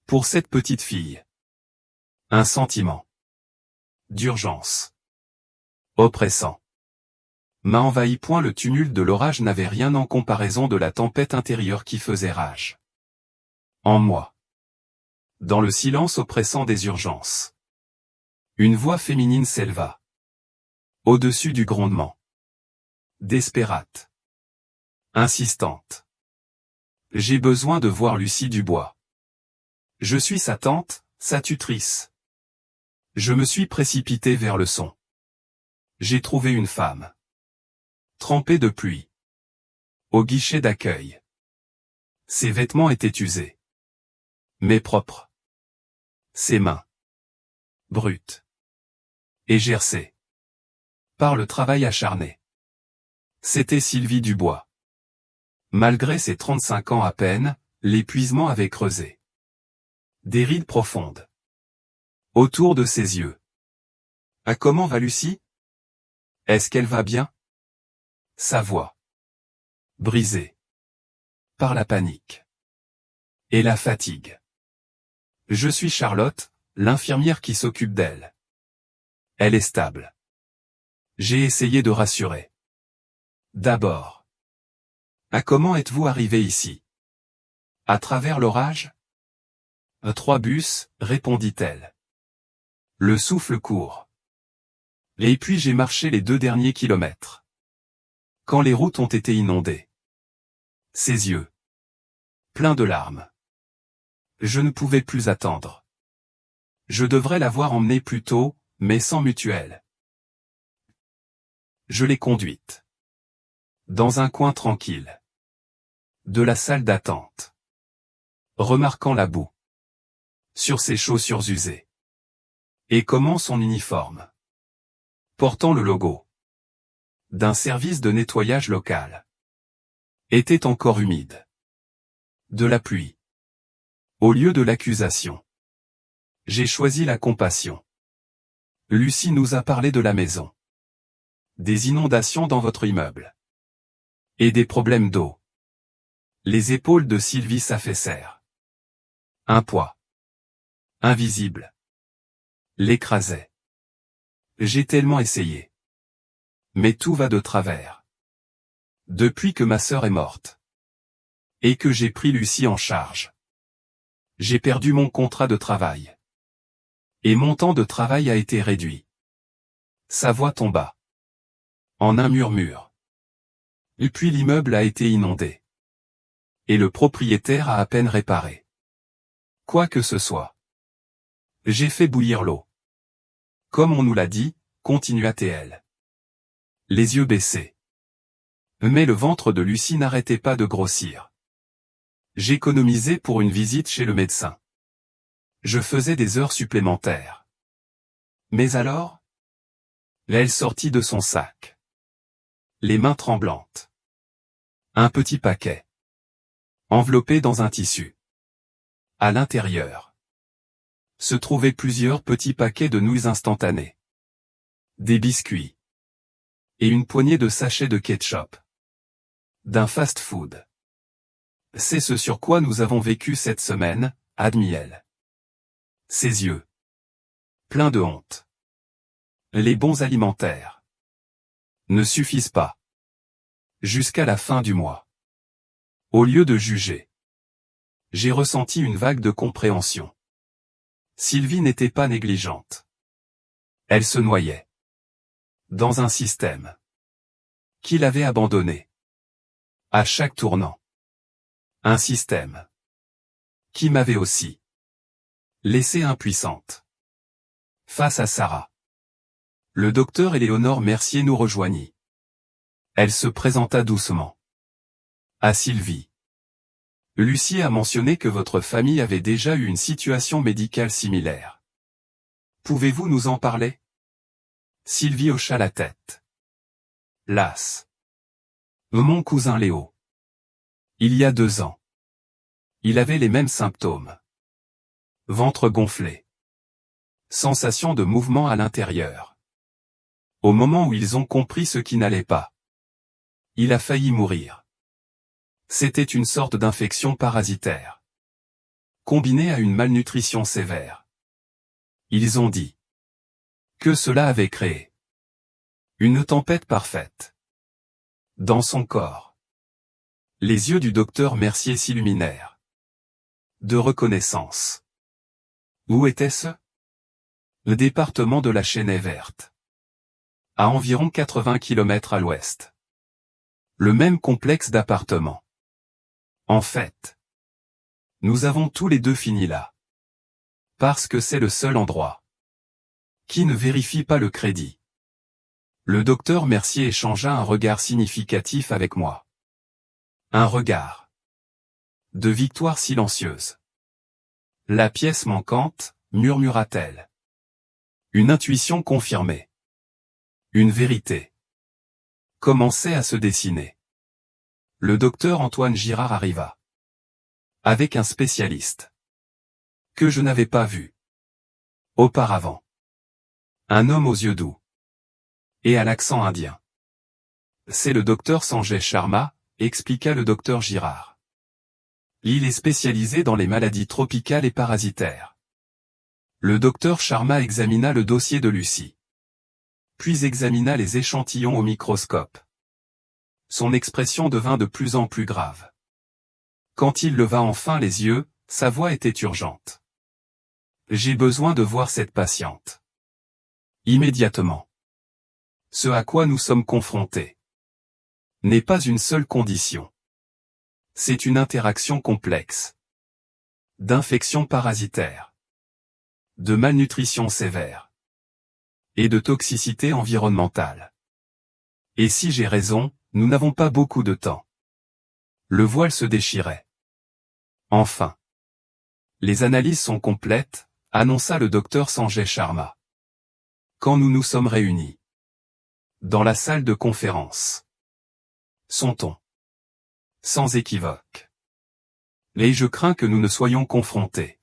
Pour cette petite fille. Un sentiment d'urgence oppressant m'a envahi. Le tumulte de l'orage n'avait rien en comparaison de la tempête intérieure qui faisait rage en moi. Dans le silence oppressant des urgences, une voix féminine s'éleva au-dessus du grondement. Despérate. Insistante. J'ai besoin de voir Lucie Dubois. Je suis sa tante, sa tutrice. Je me suis précipité vers le son. J'ai trouvé une femme. Trempée de pluie. Au guichet d'accueil. Ses vêtements étaient usés. Mais propres. Ses mains. Brutes. Et gercées. Par le travail acharné. C'était Sylvie Dubois. Malgré ses 35 ans à peine, l'épuisement avait creusé des rides profondes autour de ses yeux. Ah, comment va Lucie? Est-ce qu'elle va bien? Sa voix. Brisée. Par la panique. Et la fatigue. Je suis Charlotte, l'infirmière qui s'occupe d'elle. Elle est stable. J'ai essayé de rassurer. D'abord. Ah, comment êtes-vous arrivé ici? À travers l'orage? 3 bus, répondit-elle. Le souffle court. Et puis j'ai marché les 2 derniers kilomètres. Quand les routes ont été inondées. Ses yeux. Pleins de larmes. Je ne pouvais plus attendre. Je devrais l'avoir emmenée plus tôt, mais sans mutuelle. Je l'ai conduite. Dans un coin tranquille. De la salle d'attente. Remarquant la boue. Sur ses chaussures usées. Et comment son uniforme. Portant le logo. D'un service de nettoyage local. Était encore humide. De la pluie. Au lieu de l'accusation. J'ai choisi la compassion. Lucie nous a parlé de la maison. Des inondations dans votre immeuble. Et des problèmes d'eau. Les épaules de Sylvie s'affaissèrent. Un poids. Invisible. L'écrasait. J'ai tellement essayé. Mais tout va de travers. Depuis que ma sœur est morte. Et que j'ai pris Lucie en charge. J'ai perdu mon contrat de travail. Et mon temps de travail a été réduit. Sa voix tomba. En un murmure. Et puis l'immeuble a été inondé. Et le propriétaire a à peine réparé. Quoi que ce soit. J'ai fait bouillir l'eau. Comme on nous l'a dit, continua-t-elle. Les yeux baissés. Mais le ventre de Lucie n'arrêtait pas de grossir. J'économisais pour une visite chez le médecin. Je faisais des heures supplémentaires. Mais alors? Elle sortit de son sac. Les mains tremblantes. Un petit paquet. Enveloppé dans un tissu. À l'intérieur. Se trouvaient plusieurs petits paquets de nouilles instantanées. Des biscuits. Et une poignée de sachets de ketchup. D'un fast-food. C'est ce sur quoi nous avons vécu cette semaine, admit-elle. Ses yeux. Pleins de honte. Les bons alimentaires. Ne suffisent pas. Jusqu'à la fin du mois. Au lieu de juger. J'ai ressenti une vague de compréhension. Sylvie n'était pas négligente. Elle se noyait. Dans un système. Qui l'avait abandonnée. À chaque tournant. Un système. Qui m'avait aussi laissé impuissante. Face à Sarah. Le docteur Éléonore Mercier nous rejoignit. Elle se présenta doucement. À Sylvie. Lucie a mentionné que votre famille avait déjà eu une situation médicale similaire. Pouvez-vous nous en parler? Sylvie hocha la tête. Las. Mon cousin Léo. Il y a 2 ans. Il avait les mêmes symptômes. Ventre gonflé. Sensation de mouvement à l'intérieur. Au moment où ils ont compris ce qui n'allait pas, il a failli mourir. C'était une sorte d'infection parasitaire, combinée à une malnutrition sévère. Ils ont dit que cela avait créé une tempête parfaite dans son corps. Les yeux du docteur Mercier s'illuminèrent de reconnaissance. Où était-ce? Le département de la Chênaie Verte. À environ 80 km à l'ouest. Le même complexe d'appartements. En fait, nous avons tous les deux fini là. Parce que c'est le seul endroit qui ne vérifie pas le crédit. Le docteur Mercier échangea un regard significatif avec moi. Un regard de victoire silencieuse. La pièce manquante, murmura-t-elle. Une intuition confirmée. Une vérité commençait à se dessiner. Le docteur Antoine Girard arriva. Avec un spécialiste que je n'avais pas vu auparavant. Un homme aux yeux doux et à l'accent indien. C'est le docteur Sanjay Sharma, expliqua le docteur Girard. Il est spécialisé dans les maladies tropicales et parasitaires. Le docteur Sharma examina le dossier de Lucie. Puis examina les échantillons au microscope. Son expression devint de plus en plus grave. Quand il leva enfin les yeux, sa voix était urgente. J'ai besoin de voir cette patiente. Immédiatement. Ce à quoi nous sommes confrontés n'est pas une seule condition. C'est une interaction complexe. D'infection parasitaire. De malnutrition sévère. Et de toxicité environnementale. Et si j'ai raison, nous n'avons pas beaucoup de temps. Le voile se déchirait. Enfin. Les analyses sont complètes, annonça le docteur Sanjay Sharma. Quand nous nous sommes réunis dans la salle de conférence. Son ton. Sans équivoque. Et je crains que nous ne soyons confrontés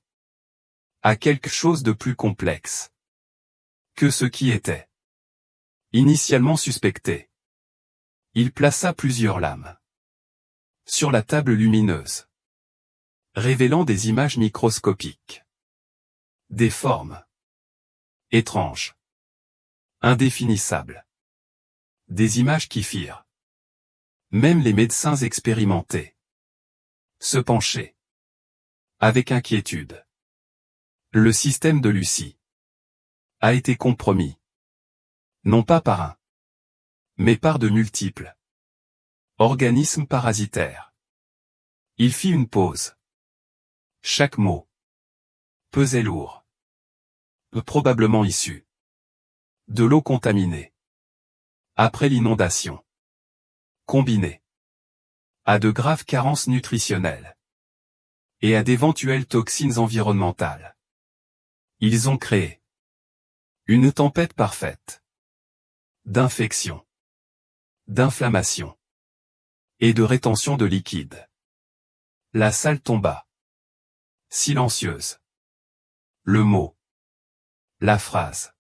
à quelque chose de plus complexe que ce qui était initialement suspecté. Il plaça plusieurs lames sur la table lumineuse, révélant des images microscopiques. Des formes étranges, indéfinissables. Des images qui firent même les médecins expérimentés se pencher avec inquiétude. Le système de Lucie a été compromis. Non pas par un, mais par de multiples organismes parasitaires. Il fit une pause. Chaque mot pesait lourd. Probablement issu de l'eau contaminée. Après l'inondation. Combiné à de graves carences nutritionnelles et à d'éventuelles toxines environnementales. Ils ont créé une tempête parfaite d'infection, d'inflammation et de rétention de liquide. La salle tomba. Silencieuse. Le mot. La phrase.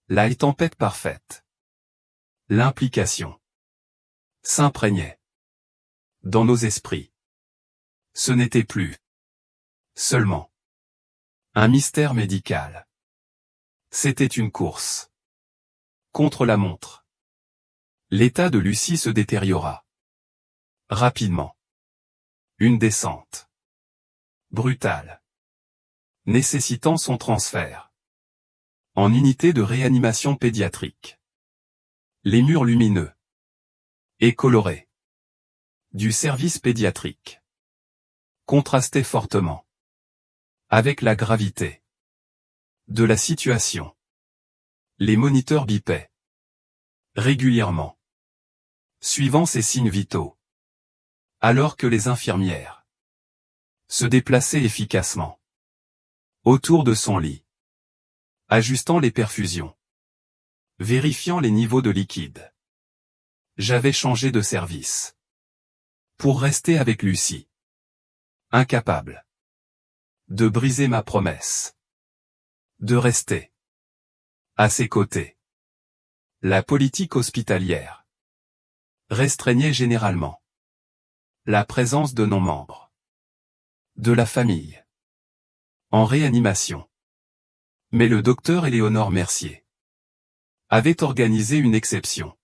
La tempête parfaite. L'implication s'imprégnait dans nos esprits. Ce n'était plus seulement un mystère médical. C'était une course contre la montre. L'état de Lucie se détériora rapidement. Une descente brutale, nécessitant son transfert en unité de réanimation pédiatrique. Les murs lumineux et colorés du service pédiatrique contrastait fortement avec la gravité de la situation. Les moniteurs bipaient régulièrement, suivant ces signes vitaux, alors que les infirmières se déplaçaient efficacement autour de son lit, ajustant les perfusions, vérifiant les niveaux de liquide. J'avais changé de service pour rester avec Lucie, incapable de briser ma promesse de rester à ses côtés. La politique hospitalière restreignait généralement la présence de non-membres de la famille en réanimation. Mais le docteur Éléonore Mercier avait organisé une exception,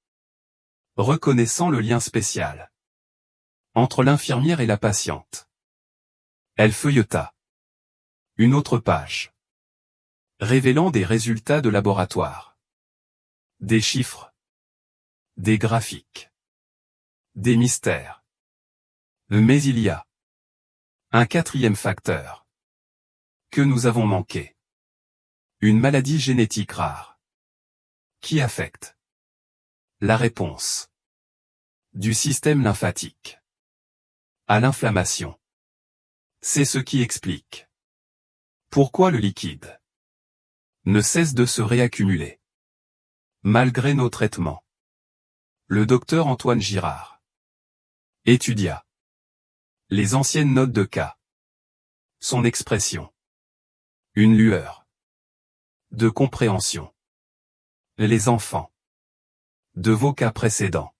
reconnaissant le lien spécial entre l'infirmière et la patiente. Elle feuilleta une autre page, révélant des résultats de laboratoire, des chiffres, des graphiques, des mystères. Mais il y a un quatrième facteur que nous avons manqué. Une maladie génétique rare qui affecte la réponse du système lymphatique à l'inflammation. C'est ce qui explique pourquoi le liquide ne cesse de se réaccumuler malgré nos traitements. Le docteur Antoine Girard étudia les anciennes notes de cas. Son expression, une lueur de compréhension. Les enfants de vos cas précédents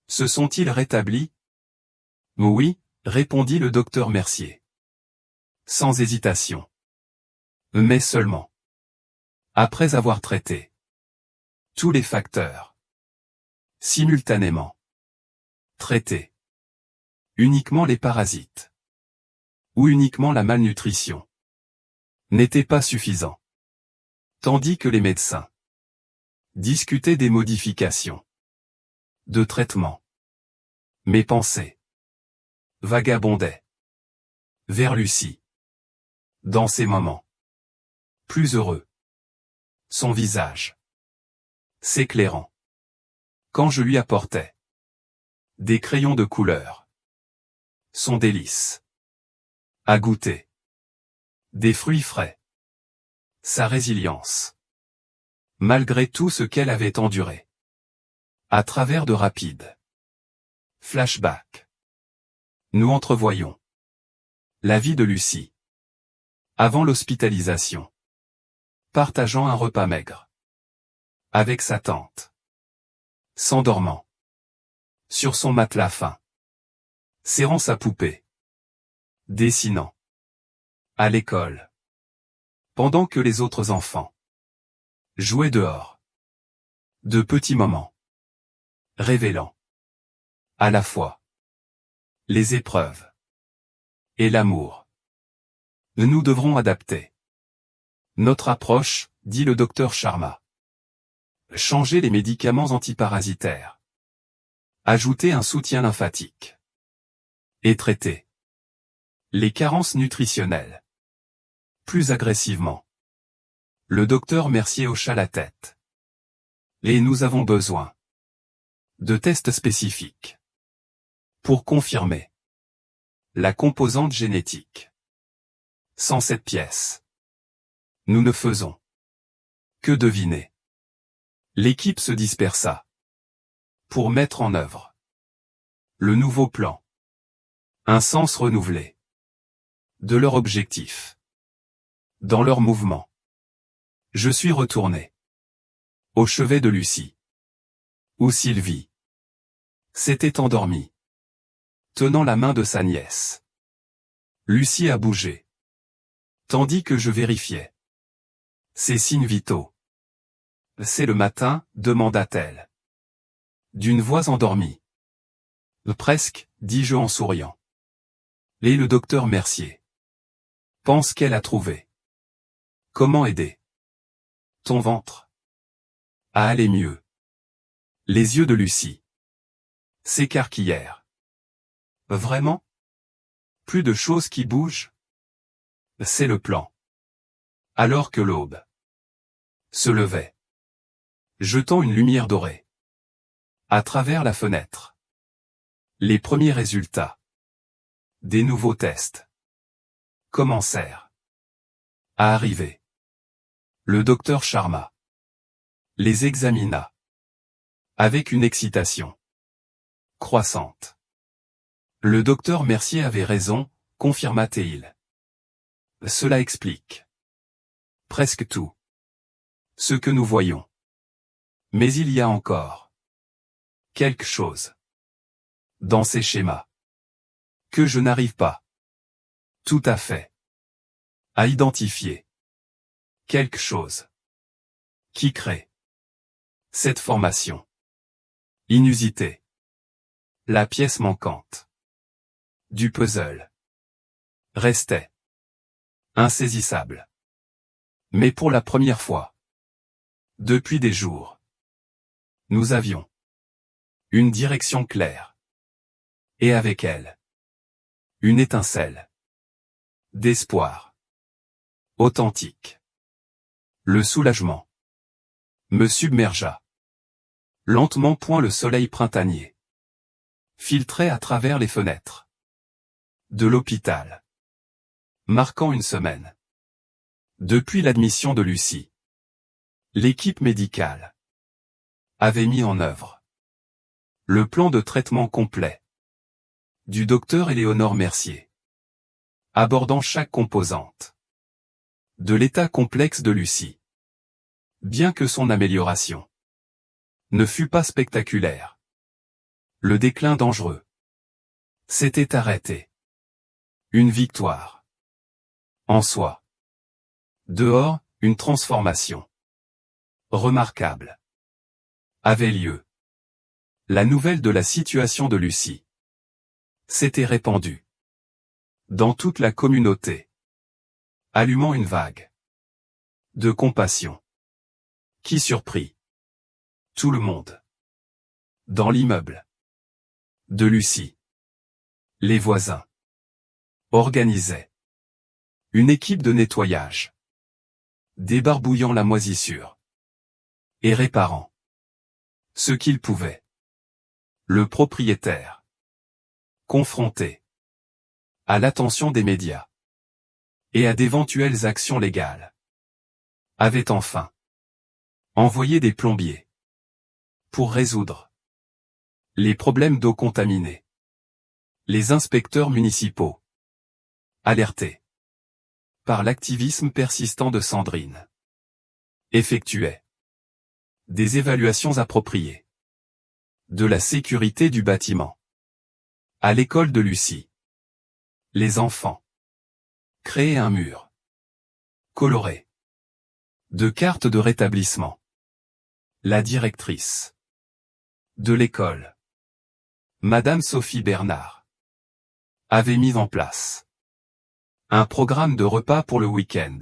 se sont-ils rétablis? Oui, répondit le docteur Mercier, sans hésitation. Mais seulement après avoir traité tous les facteurs simultanément. Traiter uniquement les parasites ou uniquement la malnutrition n'était pas suffisant. Tandis que les médecins discutaient des modifications de traitement. Mes pensées vagabondaient vers Lucie. Dans ces moments plus heureux, son visage s'éclairant quand je lui apportais des crayons de couleur, son délice à goûter, des fruits frais, sa résilience, malgré tout ce qu'elle avait enduré, à travers de rapides flashbacks. Nous entrevoyons la vie de Lucie avant l'hospitalisation, partageant un repas maigre avec sa tante, s'endormant sur son matelas fin, serrant sa poupée, dessinant à l'école, pendant que les autres enfants jouaient dehors. De petits moments révélant à la fois les épreuves et l'amour. Nous devrons adapter notre approche, dit le docteur Sharma. Changer les médicaments antiparasitaires. Ajouter un soutien lymphatique. Et traiter les carences nutritionnelles plus agressivement. Le docteur Mercier hocha la tête. Et nous avons besoin de tests spécifiques pour confirmer la composante génétique. Sans cette pièce, nous ne faisons que deviner. L'équipe se dispersa pour mettre en œuvre le nouveau plan. Un sens renouvelé de leur objectif. Dans leur mouvement, je suis retourné au chevet de Lucie, où Sylvie s'était endormie, tenant la main de sa nièce. Lucie a bougé, tandis que je vérifiais ses signes vitaux. C'est le matin, demanda-t-elle, d'une voix endormie. Presque, dis-je en souriant. Et le docteur Mercier pense qu'elle a trouvé comment aider ton ventre à aller mieux. Les yeux de Lucie s'écarquillèrent. Vraiment? Plus de choses qui bougent? C'est le plan. Alors que l'aube se levait, jetant une lumière dorée à travers la fenêtre. Les premiers résultats des nouveaux tests commencèrent à arriver. Le docteur Sharma les examina avec une excitation croissante. Le docteur Mercier avait raison, confirma-t-il. Cela explique presque tout ce que nous voyons. Mais il y a encore quelque chose dans ces schémas que je n'arrive pas tout à fait à identifier. Quelque chose qui crée cette formation inusitée. La pièce manquante du puzzle restait insaisissable. Mais pour la première fois, depuis des jours, nous avions une direction claire. Et avec elle, une étincelle d'espoir authentique. Le soulagement me submergea. Lentement point le soleil printanier filtrait à travers les fenêtres de l'hôpital, marquant une semaine. Depuis l'admission de Lucie, l'équipe médicale avait mis en œuvre le plan de traitement complet du docteur Éléonore Mercier, abordant chaque composante de l'état complexe de Lucie. Bien que son amélioration ne fût pas spectaculaire, le déclin dangereux s'était arrêté. Une victoire en soi. Dehors, une transformation remarquable avait lieu. La nouvelle de la situation de Lucie s'était répandue dans toute la communauté, allumant une vague de compassion qui surprit tout le monde. Dans l'immeuble de Lucie, les voisins organisaient une équipe de nettoyage, débarbouillant la moisissure et réparant ce qu'ils pouvaient. Le propriétaire, confronté à l'attention des médias et à d'éventuelles actions légales, avait enfin envoyé des plombiers pour résoudre les problèmes d'eau contaminée. Les inspecteurs municipaux, alertés par l'activisme persistant de Sandrine, effectuaient des évaluations appropriées de la sécurité du bâtiment. À l'école de Lucie, les enfants créaient un mur coloré de cartes de rétablissement. La directrice de l'école, Madame Sophie Bernard, avait mis en place un programme de repas pour le week-end,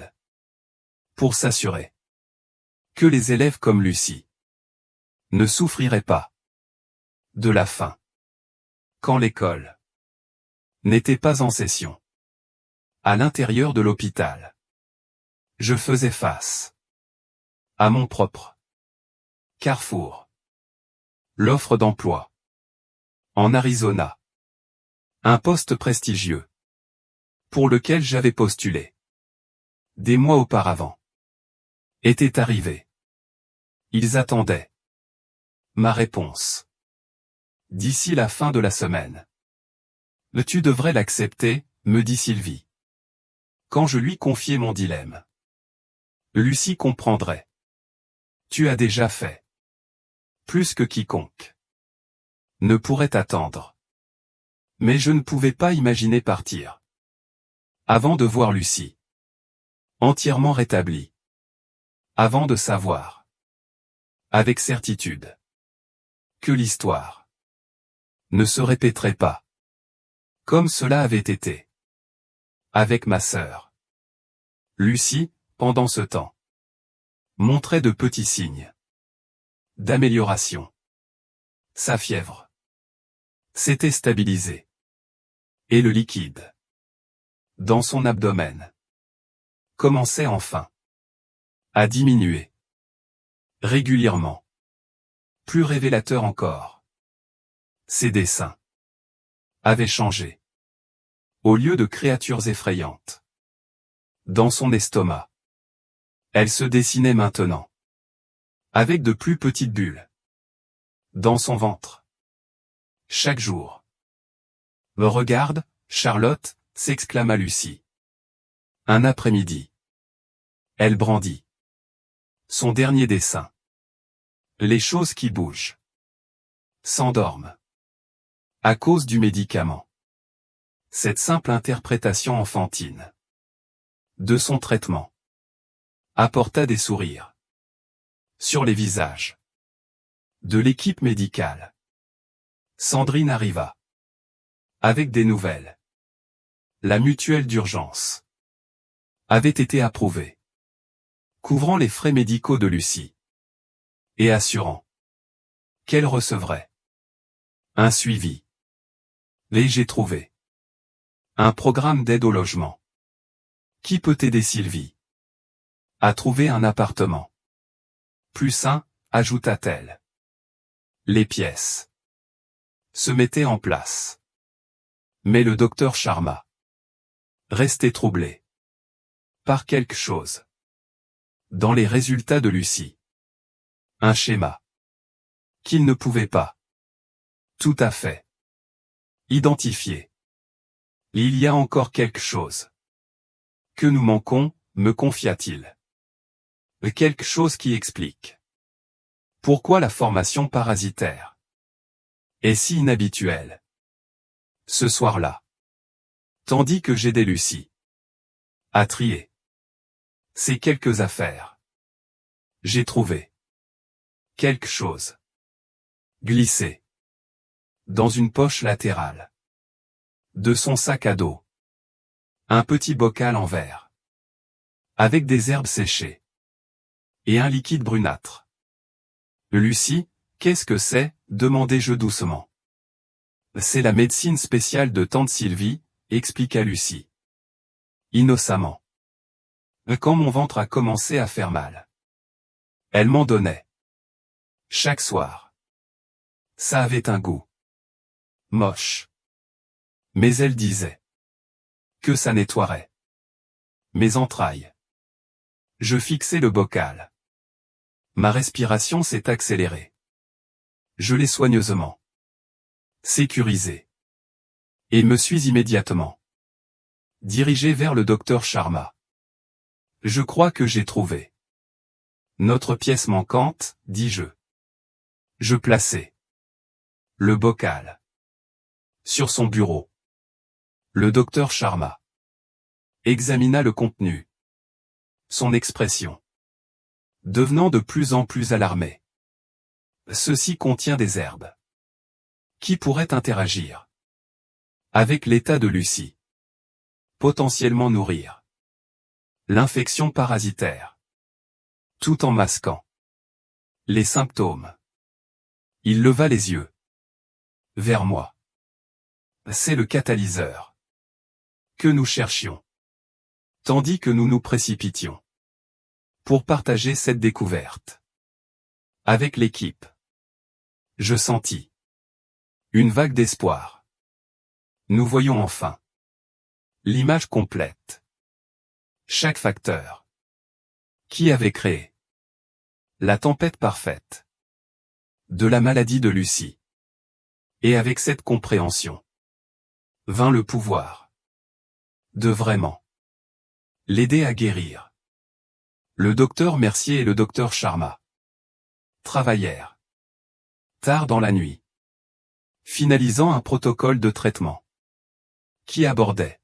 pour s'assurer que les élèves comme Lucie ne souffriraient pas de la faim quand l'école n'était pas en session. À l'intérieur de l'hôpital, je faisais face à mon propre carrefour. L'offre d'emploi en Arizona. Un poste prestigieux pour lequel j'avais postulé des mois auparavant était arrivé. Ils attendaient ma réponse d'ici la fin de la semaine. Tu devrais l'accepter, me dit Sylvie, quand je lui confiai mon dilemme. Lucie comprendrait. Tu as déjà fait plus que quiconque ne pourrait attendre. Mais je ne pouvais pas imaginer partir avant de voir Lucie entièrement rétablie, avant de savoir avec certitude que l'histoire ne se répéterait pas comme cela avait été avec ma sœur. Lucie, pendant ce temps, montrait de petits signes d'amélioration. Sa fièvre s'était stabilisée. Et le liquide dans son abdomen commençait enfin à diminuer régulièrement. Plus révélateur encore. Ses dessins avaient changé. Au lieu de créatures effrayantes dans son estomac, elles se dessinaient maintenant avec de plus petites bulles dans son ventre. Chaque jour. Me regarde, Charlotte, s'exclama Lucie. Un après-midi. Elle brandit son dernier dessin. Les choses qui bougent s'endorment à cause du médicament. Cette simple interprétation enfantine de son traitement apporta des sourires sur les visages de l'équipe médicale. Sandrine arriva avec des nouvelles. La mutuelle d'urgence avait été approuvée, couvrant les frais médicaux de Lucie et assurant qu'elle recevrait un suivi. Et j'ai trouvé un programme d'aide au logement qui peut aider Sylvie à trouver un appartement plus sain, ajouta-t-elle. Les pièces se mettaient en place. Mais le docteur Sharma restait troublé par quelque chose dans les résultats de Lucie. Un schéma qu'il ne pouvait pas tout à fait identifier. Il y a encore quelque chose que nous manquons, me confia-t-il. Quelque chose qui explique pourquoi la formation parasitaire est si inhabituelle ce soir-là. Tandis que j'aidais Lucie à trier ces quelques affaires, j'ai trouvé quelque chose glissé dans une poche latérale de son sac à dos. Un petit bocal en verre avec des herbes séchées et un liquide brunâtre. Lucie, qu'est-ce que c'est? Demandai-je doucement. C'est la médecine spéciale de tante Sylvie, expliqua Lucie innocemment. Quand mon ventre a commencé à faire mal, elle m'en donnait chaque soir. Ça avait un goût moche, mais elle disait que ça nettoierait mes entrailles. Je fixai le bocal. Ma respiration s'est accélérée. Je l'ai soigneusement sécurisé et me suis immédiatement dirigé vers le docteur Sharma. Je crois que j'ai trouvé notre pièce manquante, dis-je. Je plaçai le bocal sur son bureau. Le docteur Sharma examina le contenu. Son expression devenant de plus en plus alarmée. Ceci contient des herbes qui pourraient interagir avec l'état de Lucie, potentiellement nourrir l'infection parasitaire, tout en masquant les symptômes. Il leva les yeux vers moi. C'est le catalyseur que nous cherchions, tandis que nous nous précipitions pour partager cette découverte avec l'équipe. Je sentis une vague d'espoir. Nous voyons enfin l'image complète. Chaque facteur qui avait créé la tempête parfaite de la maladie de Lucie. Et avec cette compréhension vint le pouvoir de vraiment l'aider à guérir. Le docteur Mercier et le docteur Sharma travaillèrent tard dans la nuit, finalisant un protocole de traitement qui abordait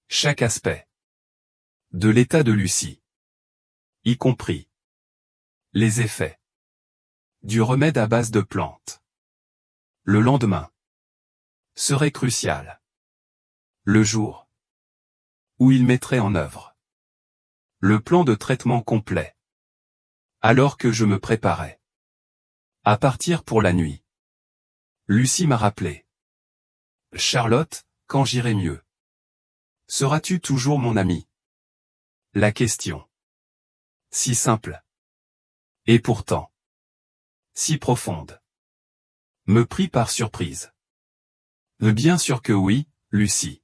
chaque aspect de l'état de Lucie, y compris les effets du remède à base de plantes. Le lendemain serait crucial. Le jour où il mettrait en œuvre le plan de traitement complet. Alors que je me préparais à partir pour la nuit, Lucie m'a rappelé. Charlotte, quand j'irai mieux. Seras-tu toujours mon ami? La question. Si simple. Et pourtant. Si profonde. Me prit par surprise. Bien sûr que oui, Lucie.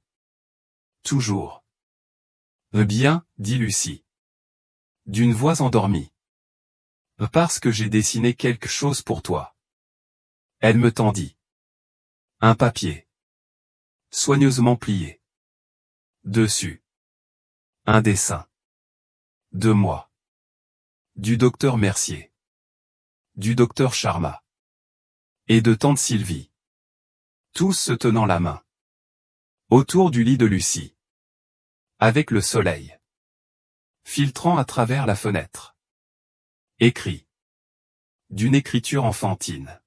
Toujours. Bien, dit Lucie. D'une voix endormie. Parce que j'ai dessiné quelque chose pour toi. Elle me tendit. Un papier. Soigneusement plié. Dessus. Un dessin. De moi. Du docteur Mercier. Du docteur Charma. Et de tante Sylvie. Tous se tenant la main. Autour du lit de Lucie. Avec le soleil. Filtrant à travers la fenêtre. Écrit. D'une écriture enfantine.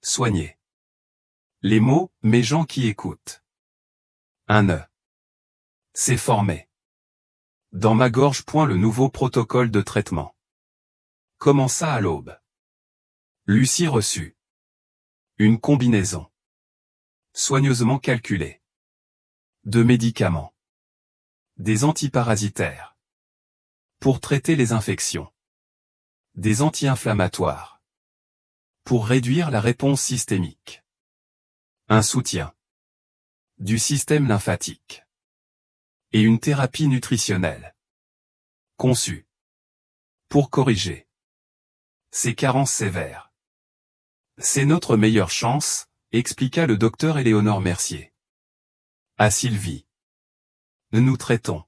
Soigné. Les mots, mes gens qui écoutent. Un nœud. S'est formé. Dans ma gorge point le nouveau protocole de traitement. Commença à l'aube. Lucie reçut. Une combinaison. Soigneusement calculée. De médicaments. Des antiparasitaires. Pour traiter les infections. Des anti-inflammatoires. Pour réduire la réponse systémique. Un soutien. Du système lymphatique. Et une thérapie nutritionnelle. Conçue. Pour corriger. Ces carences sévères. C'est notre meilleure chance, expliqua le docteur Éléonore Mercier. À Sylvie. Nous traitons.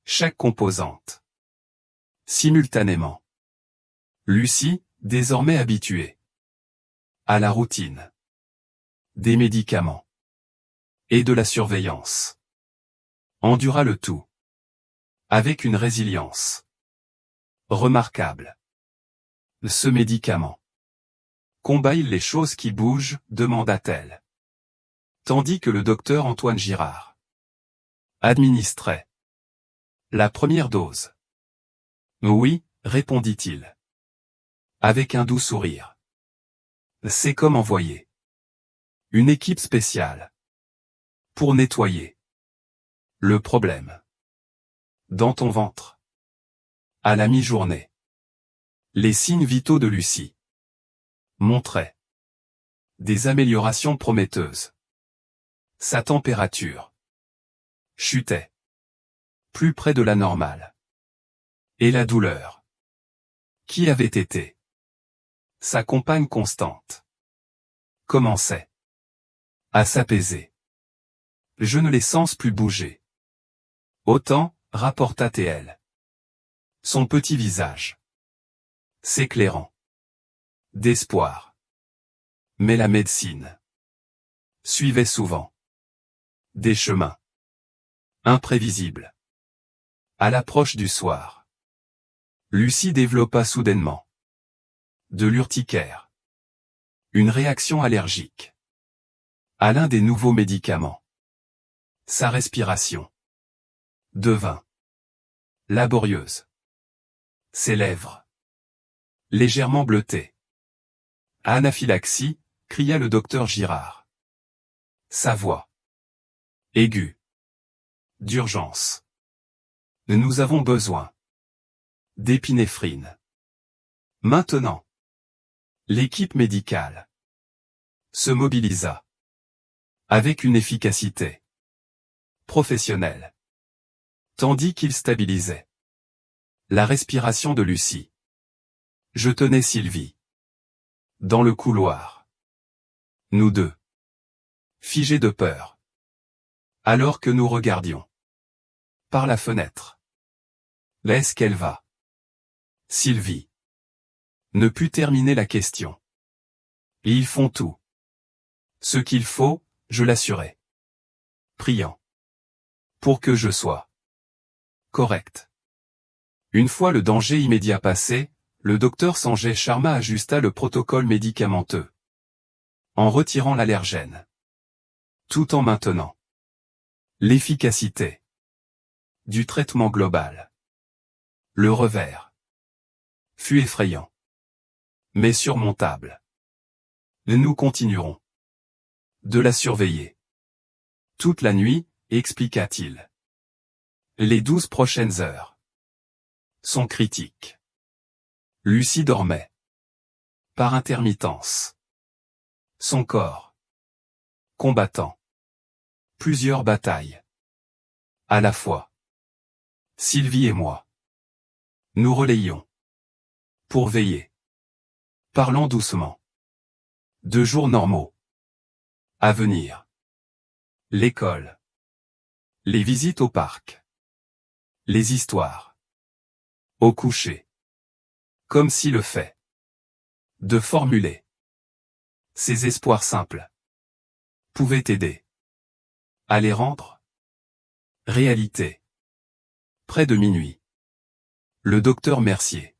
Chaque composante. Simultanément. Lucie, désormais habituée. À la routine. Des médicaments. Et de la surveillance. Endura le tout. Avec une résilience. Remarquable. Ce médicament. Combat-il les choses qui bougent, demanda-t-elle. Tandis que le docteur Antoine Girard administrait la première dose. Oui, répondit-il. Avec un doux sourire. C'est comme envoyer une équipe spéciale pour nettoyer le problème dans ton ventre. À la mi-journée. Les signes vitaux de Lucie montraient des améliorations prometteuses. Sa température chutait plus près de la normale. Et la douleur, qui avait été sa compagne constante, commençait à s'apaiser. Je ne les sens plus bouger. Autant, rapporta T.L. Son petit visage s'éclairant d'espoir. Mais la médecine suivait souvent des chemins imprévisibles. À l'approche du soir, Lucie développa soudainement de l'urticaire, une réaction allergique à l'un des nouveaux médicaments. Sa respiration devint laborieuse. Ses lèvres légèrement bleutées. Anaphylaxie, cria le docteur Girard. Sa voix aiguë. D'urgence. Nous avons besoin d'épinéphrine. Maintenant. L'équipe médicale se mobilisa avec une efficacité professionnelle, tandis qu'il stabilisait la respiration de Lucie. Je tenais Sylvie dans le couloir. Nous deux, figés de peur, alors que nous regardions par la fenêtre. Laisse qu'elle va. Sylvie ne put terminer la question. Et ils font tout ce qu'il faut, je l'assurai. Priant pour que je sois correct. Une fois le danger immédiat passé, le docteur Sanjay Sharma ajusta le protocole médicamenteux en retirant l'allergène, tout en maintenant l'efficacité du traitement global. Le revers fut effrayant, mais surmontable. Nous continuerons de la surveiller Toute la nuit, expliqua-t-il. Les 12 prochaines heures sont critiques. Lucie dormait. Par intermittence. Son corps. Combattant. Plusieurs batailles. À la fois. Sylvie et moi. Nous relayions. Pour veiller. Parlant doucement. De jours normaux. À venir. L'école. Les visites au parc. Les histoires. Au coucher. Comme si le fait de formuler ces espoirs simples pouvait aider à les rendre réalité. Près de minuit. Le docteur Mercier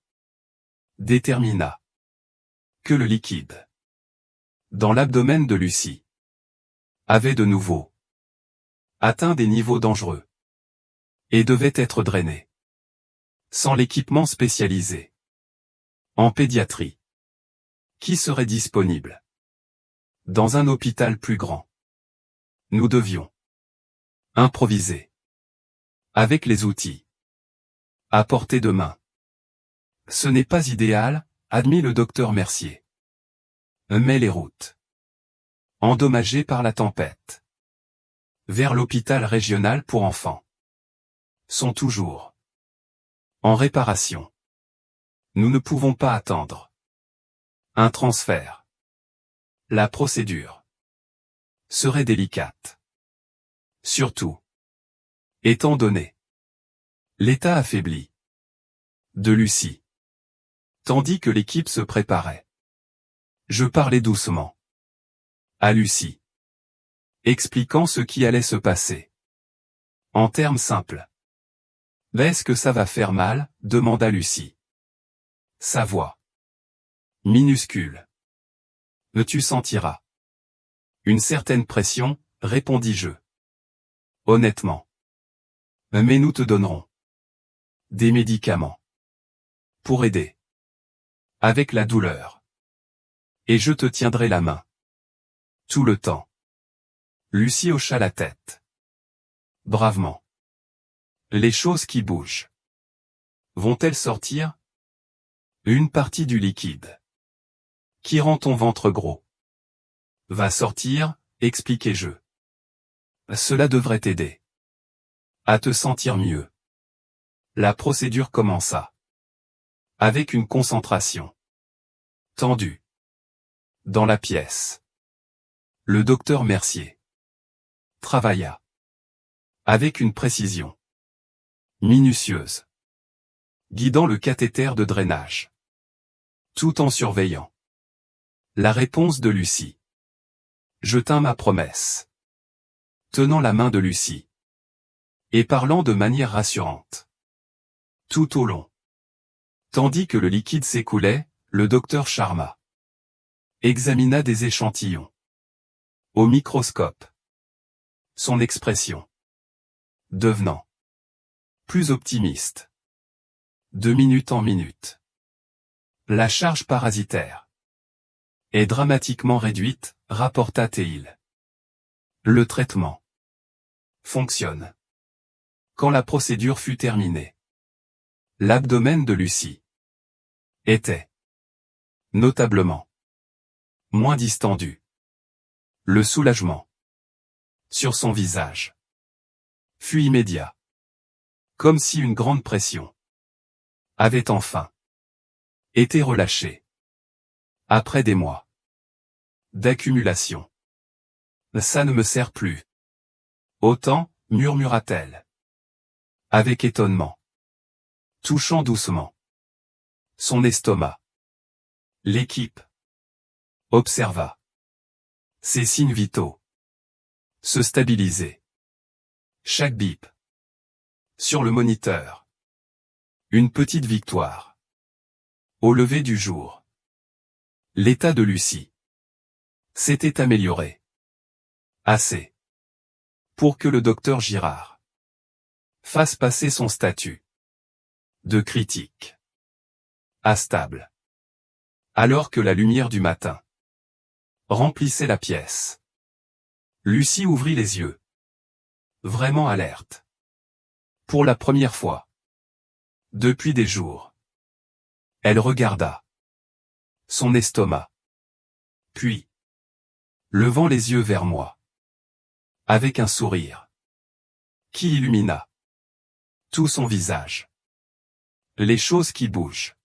détermina que le liquide dans l'abdomen de Lucie avait de nouveau atteint des niveaux dangereux et devait être drainé. Sans l'équipement spécialisé en pédiatrie qui serait disponible dans un hôpital plus grand. Nous devions improviser avec les outils à portée de main. Ce n'est pas idéal, admit le docteur Mercier. Mais les routes endommagées par la tempête vers l'hôpital régional pour enfants sont toujours en réparation. Nous ne pouvons pas attendre un transfert. La procédure serait délicate. Surtout étant donné l'état affaibli de Lucie, tandis que l'équipe se préparait. Je parlais doucement à Lucie, expliquant ce qui allait se passer. En termes simples. Est-ce que ça va faire mal, demanda Lucie. Sa voix minuscule. Tu sentiras une certaine pression, répondis-je. Honnêtement. Mais nous te donnerons des médicaments pour aider avec la douleur. Et je te tiendrai la main tout le temps. Lucie hocha la tête. Bravement. Les choses qui bougent vont-elles sortir? Une partie du liquide qui rend ton ventre gros va sortir, expliquai-je. Cela devrait t'aider à te sentir mieux. La procédure commença avec une concentration tendue dans la pièce. Le docteur Mercier travailla avec une précision minutieuse, guidant le cathéter de drainage, tout en surveillant la réponse de Lucie. Je tins ma promesse, tenant la main de Lucie et parlant de manière rassurante. Tout au long, tandis que le liquide s'écoulait, le docteur Sharma examina des échantillons au microscope. Son expression devenant plus optimiste de minute en minute. La charge parasitaire est dramatiquement réduite, rapporta Théil. Le traitement fonctionne. Quand la procédure fut terminée, l'abdomen de Lucie était notablement moins distendu. Le soulagement sur son visage fut immédiat. Comme si une grande pression avait enfin été relâchée. Après des mois d'accumulation. Ça ne me sert plus. Autant, murmura-t-elle. Avec étonnement. Touchant doucement son estomac. L'équipe observa ses signes vitaux se stabiliser. Chaque bip sur le moniteur. Une petite victoire. Au lever du jour, l'état de Lucie s'était amélioré. Assez pour que le docteur Girard fasse passer son statut de critique à stable. Alors que la lumière du matin remplissait la pièce, Lucie ouvrit les yeux. Vraiment alerte. Pour la première fois. Depuis des jours. Elle regarda son estomac. Puis, levant les yeux vers moi. Avec un sourire qui illumina tout son visage. Les choses qui bougent.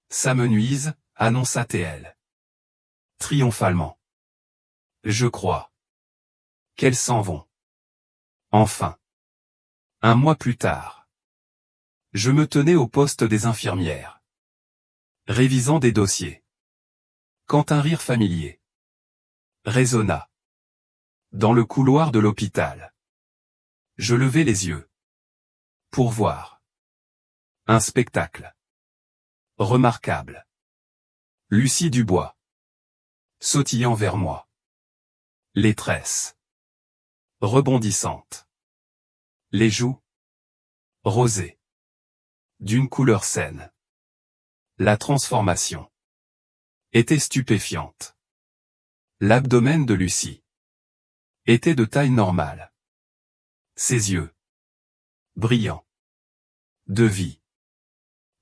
Ça me nuise, annonça-t-elle. Triomphalement. Je crois qu'elles s'en vont. Enfin. Un mois plus tard. Je me tenais au poste des infirmières. Révisant des dossiers. Quand un rire familier résonna dans le couloir de l'hôpital. Je levai les yeux pour voir un spectacle remarquable. Lucie Dubois sautillant vers moi. Les tresses rebondissantes. Les joues rosées d'une couleur saine. La transformation était stupéfiante. L'abdomen de Lucie était de taille normale. Ses yeux brillants de vie.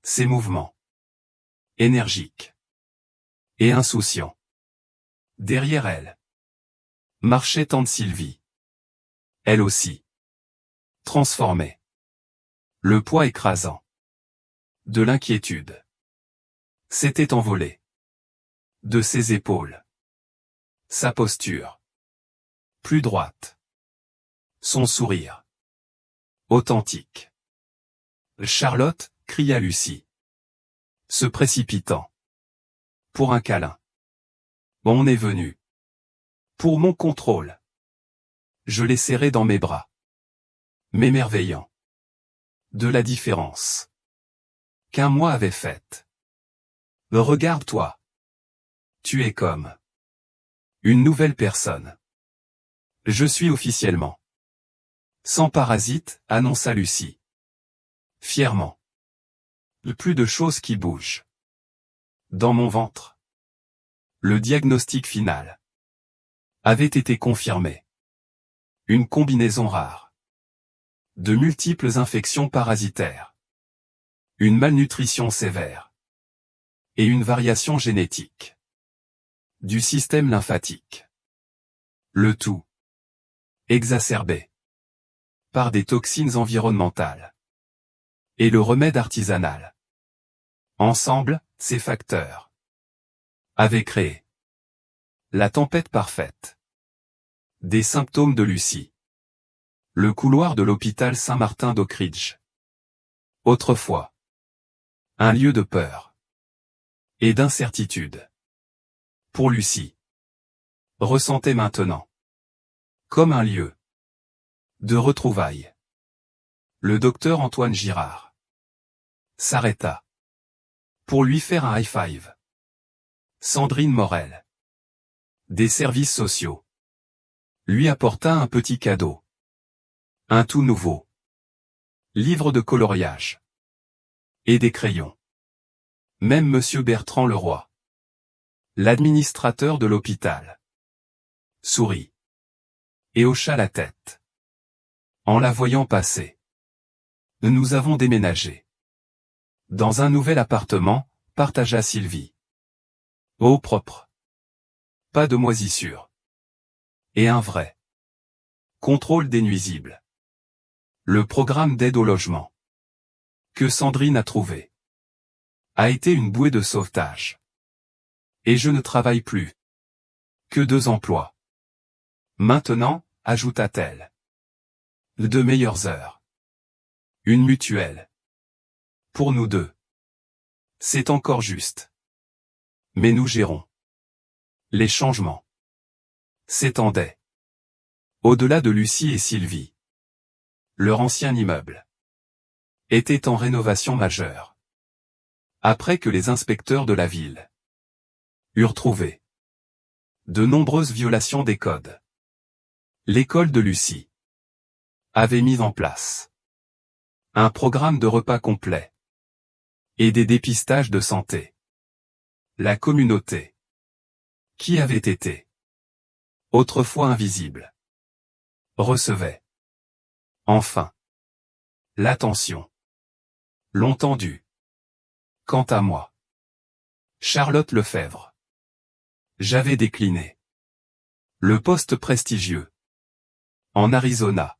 Ses mouvements énergiques et insouciants. Derrière elle marchait tante Sylvie. Elle aussi transformée. Le poids écrasant de l'inquiétude s'était envolé de ses épaules. Sa posture plus droite. Son sourire authentique. Charlotte, cria Lucie, se précipitant pour un câlin. On est venu pour mon contrôle. Je l'ai serré dans mes bras, m'émerveillant de la différence qu'un mois avait faite. Regarde-toi. Tu es comme une nouvelle personne. Je suis officiellement sans parasite, annonça Lucie. Fièrement. Plus de choses qui bougent. Dans mon ventre. Le diagnostic final avait été confirmé. Une combinaison rare de multiples infections parasitaires. Une malnutrition sévère. Et une variation génétique du système lymphatique. Le tout exacerbé par des toxines environnementales et le remède artisanal. Ensemble, ces facteurs avaient créé la tempête parfaite des symptômes de Lucie. Le couloir de l'hôpital Saint-Martin d'Oak Ridge. Autrefois, un lieu de peur et d'incertitude. Pour Lucie, ressentait maintenant comme un lieu de retrouvailles. Le docteur Antoine Girard s'arrêta pour lui faire un high five. Sandrine Morel, des services sociaux, lui apporta un petit cadeau. Un tout nouveau livre de coloriage et des crayons. Même monsieur Bertrand Leroy, l'administrateur de l'hôpital, sourit et hocha la tête en la voyant passer. Nous avons déménagé dans un nouvel appartement, partagea Sylvie. Eau propre. Pas de moisissure. Et un vrai contrôle des nuisibles. Le programme d'aide au logement que Sandrine a trouvé a été une bouée de sauvetage. Et je ne travaille plus que 2 emplois. Maintenant, ajouta-t-elle, de meilleures heures. Une mutuelle. Pour nous deux. C'est encore juste. Mais nous gérons. Les changements s'étendaient au-delà de Lucie et Sylvie. Leur ancien immeuble était en rénovation majeure. Après que les inspecteurs de la ville eurent trouvé de nombreuses violations des codes, l'école de Lucie avait mis en place un programme de repas complet et des dépistages de santé. La communauté, qui avait été autrefois invisible, recevait Enfin. L'attention. Longtemps due. Quant à moi. Charlotte Lefebvre. J'avais décliné. Le poste prestigieux. En Arizona.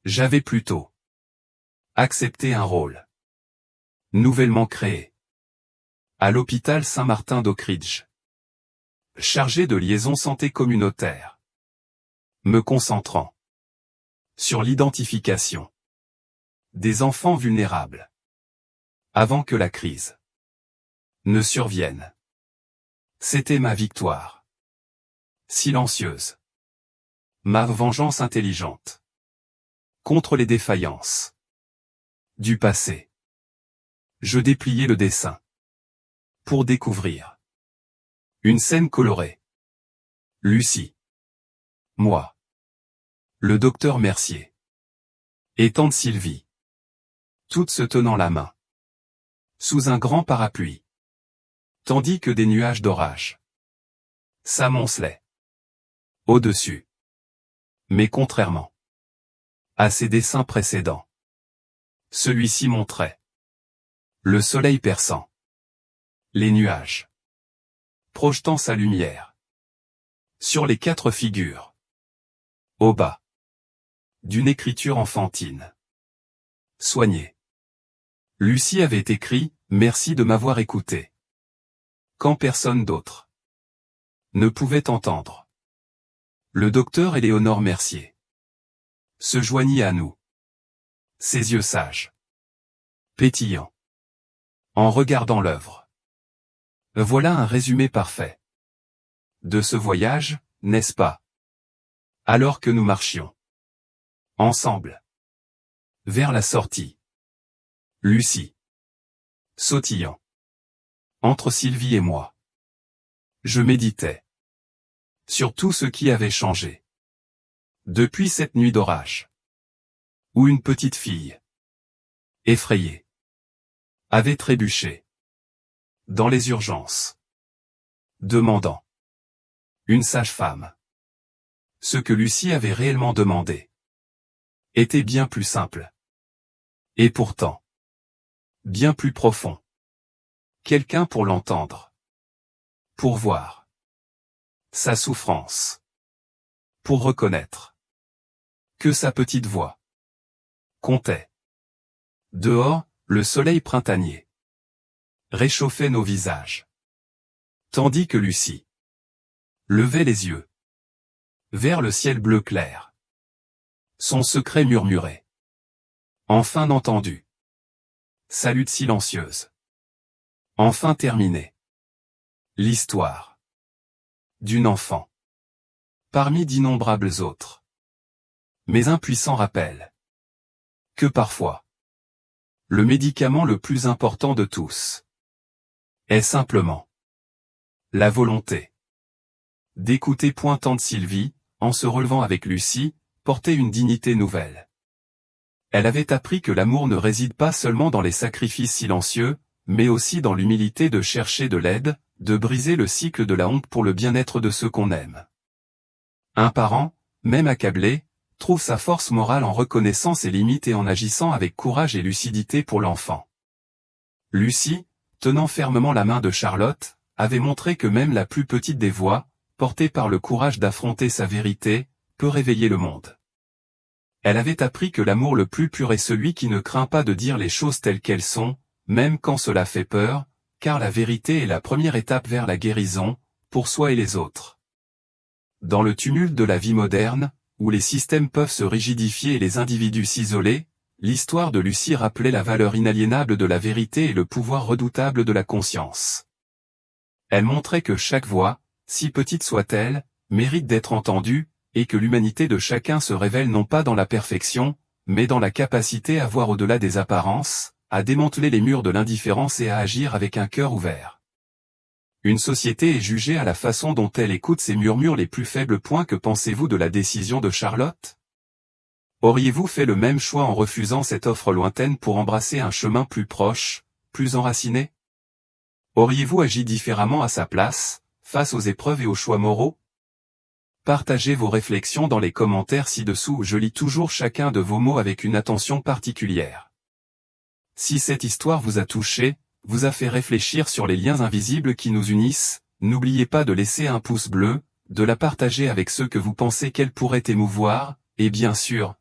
J'avais plutôt accepté un rôle nouvellement créé à l'hôpital Saint-Martin d'Oak Ridge, chargé de liaison santé communautaire, me concentrant sur l'identification des enfants vulnérables avant que la crise ne survienne. C'était ma victoire silencieuse, ma vengeance intelligente contre les défaillances du passé. Je dépliai le dessin pour découvrir une scène colorée. Lucie, moi, le docteur Mercier et tante Sylvie, toutes se tenant la main sous un grand parapluie, tandis que des nuages d'orage s'amoncelaient au-dessus. Mais contrairement à ses dessins précédents, celui-ci montrait le soleil perçant les nuages, projetant sa lumière sur les 4 figures au bas d'une écriture enfantine soignée. Lucie avait écrit « Merci de m'avoir écouté » quand personne d'autre ne pouvait entendre. Le docteur Éléonore Mercier se joignit à nous, ses yeux sages, pétillants, en regardant l'œuvre. Voilà un résumé parfait de ce voyage, n'est-ce pas? Alors que nous marchions ensemble vers la sortie, Lucie, sautillant entre Sylvie et moi, je méditais sur tout ce qui avait changé depuis cette nuit d'orage, où une petite fille, effrayée, avait trébuché dans les urgences, demandant une sage-femme. Ce que Lucie avait réellement demandé était bien plus simple, et pourtant bien plus profond. Quelqu'un pour l'entendre, pour voir sa souffrance, pour reconnaître que sa petite voix comptait. Dehors, le soleil printanier réchauffait nos visages, tandis que Lucie levait les yeux vers le ciel bleu clair. Son secret murmurait. Enfin entendu. Sa lutte silencieuse. Enfin terminée. L'histoire d'une enfant parmi d'innombrables autres. Mais un puissant rappel que parfois, le médicament le plus important de tous est simplement la volonté d'écouter. Tante Sylvie, en se relevant avec Lucie, portait une dignité nouvelle. Elle avait appris que l'amour ne réside pas seulement dans les sacrifices silencieux, mais aussi dans l'humilité de chercher de l'aide, de briser le cycle de la honte pour le bien-être de ceux qu'on aime. Un parent, même accablé, trouve sa force morale en reconnaissant ses limites et en agissant avec courage et lucidité pour l'enfant. Lucie, tenant fermement la main de Charlotte, avait montré que même la plus petite des voix, portée par le courage d'affronter sa vérité, peut réveiller le monde. Elle avait appris que l'amour le plus pur est celui qui ne craint pas de dire les choses telles qu'elles sont, même quand cela fait peur, car la vérité est la première étape vers la guérison, pour soi et les autres. Dans le tumulte de la vie moderne, où les systèmes peuvent se rigidifier et les individus s'isoler, l'histoire de Lucie rappelait la valeur inaliénable de la vérité et le pouvoir redoutable de la conscience. Elle montrait que chaque voix, si petite soit-elle, mérite d'être entendue, et que l'humanité de chacun se révèle non pas dans la perfection, mais dans la capacité à voir au-delà des apparences, à démanteler les murs de l'indifférence et à agir avec un cœur ouvert. Une société est jugée à la façon dont elle écoute ses murmures les plus faibles. Que pensez-vous de la décision de Charlotte? Auriez-vous fait le même choix en refusant cette offre lointaine pour embrasser un chemin plus proche, plus enraciné? Auriez-vous agi différemment à sa place, face aux épreuves et aux choix moraux? Partagez vos réflexions dans les commentaires ci-dessous, je lis toujours chacun de vos mots avec une attention particulière. Si cette histoire vous a touché, vous a fait réfléchir sur les liens invisibles qui nous unissent, n'oubliez pas de laisser un pouce bleu, de la partager avec ceux que vous pensez qu'elle pourrait émouvoir, et bien sûr,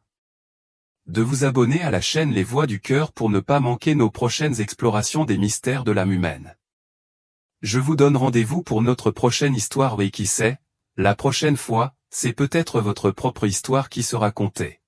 de vous abonner à la chaîne Les Voix du Cœur pour ne pas manquer nos prochaines explorations des mystères de l'âme humaine. Je vous donne rendez-vous pour notre prochaine histoire et qui sait, la prochaine fois, c'est peut-être votre propre histoire qui sera contée.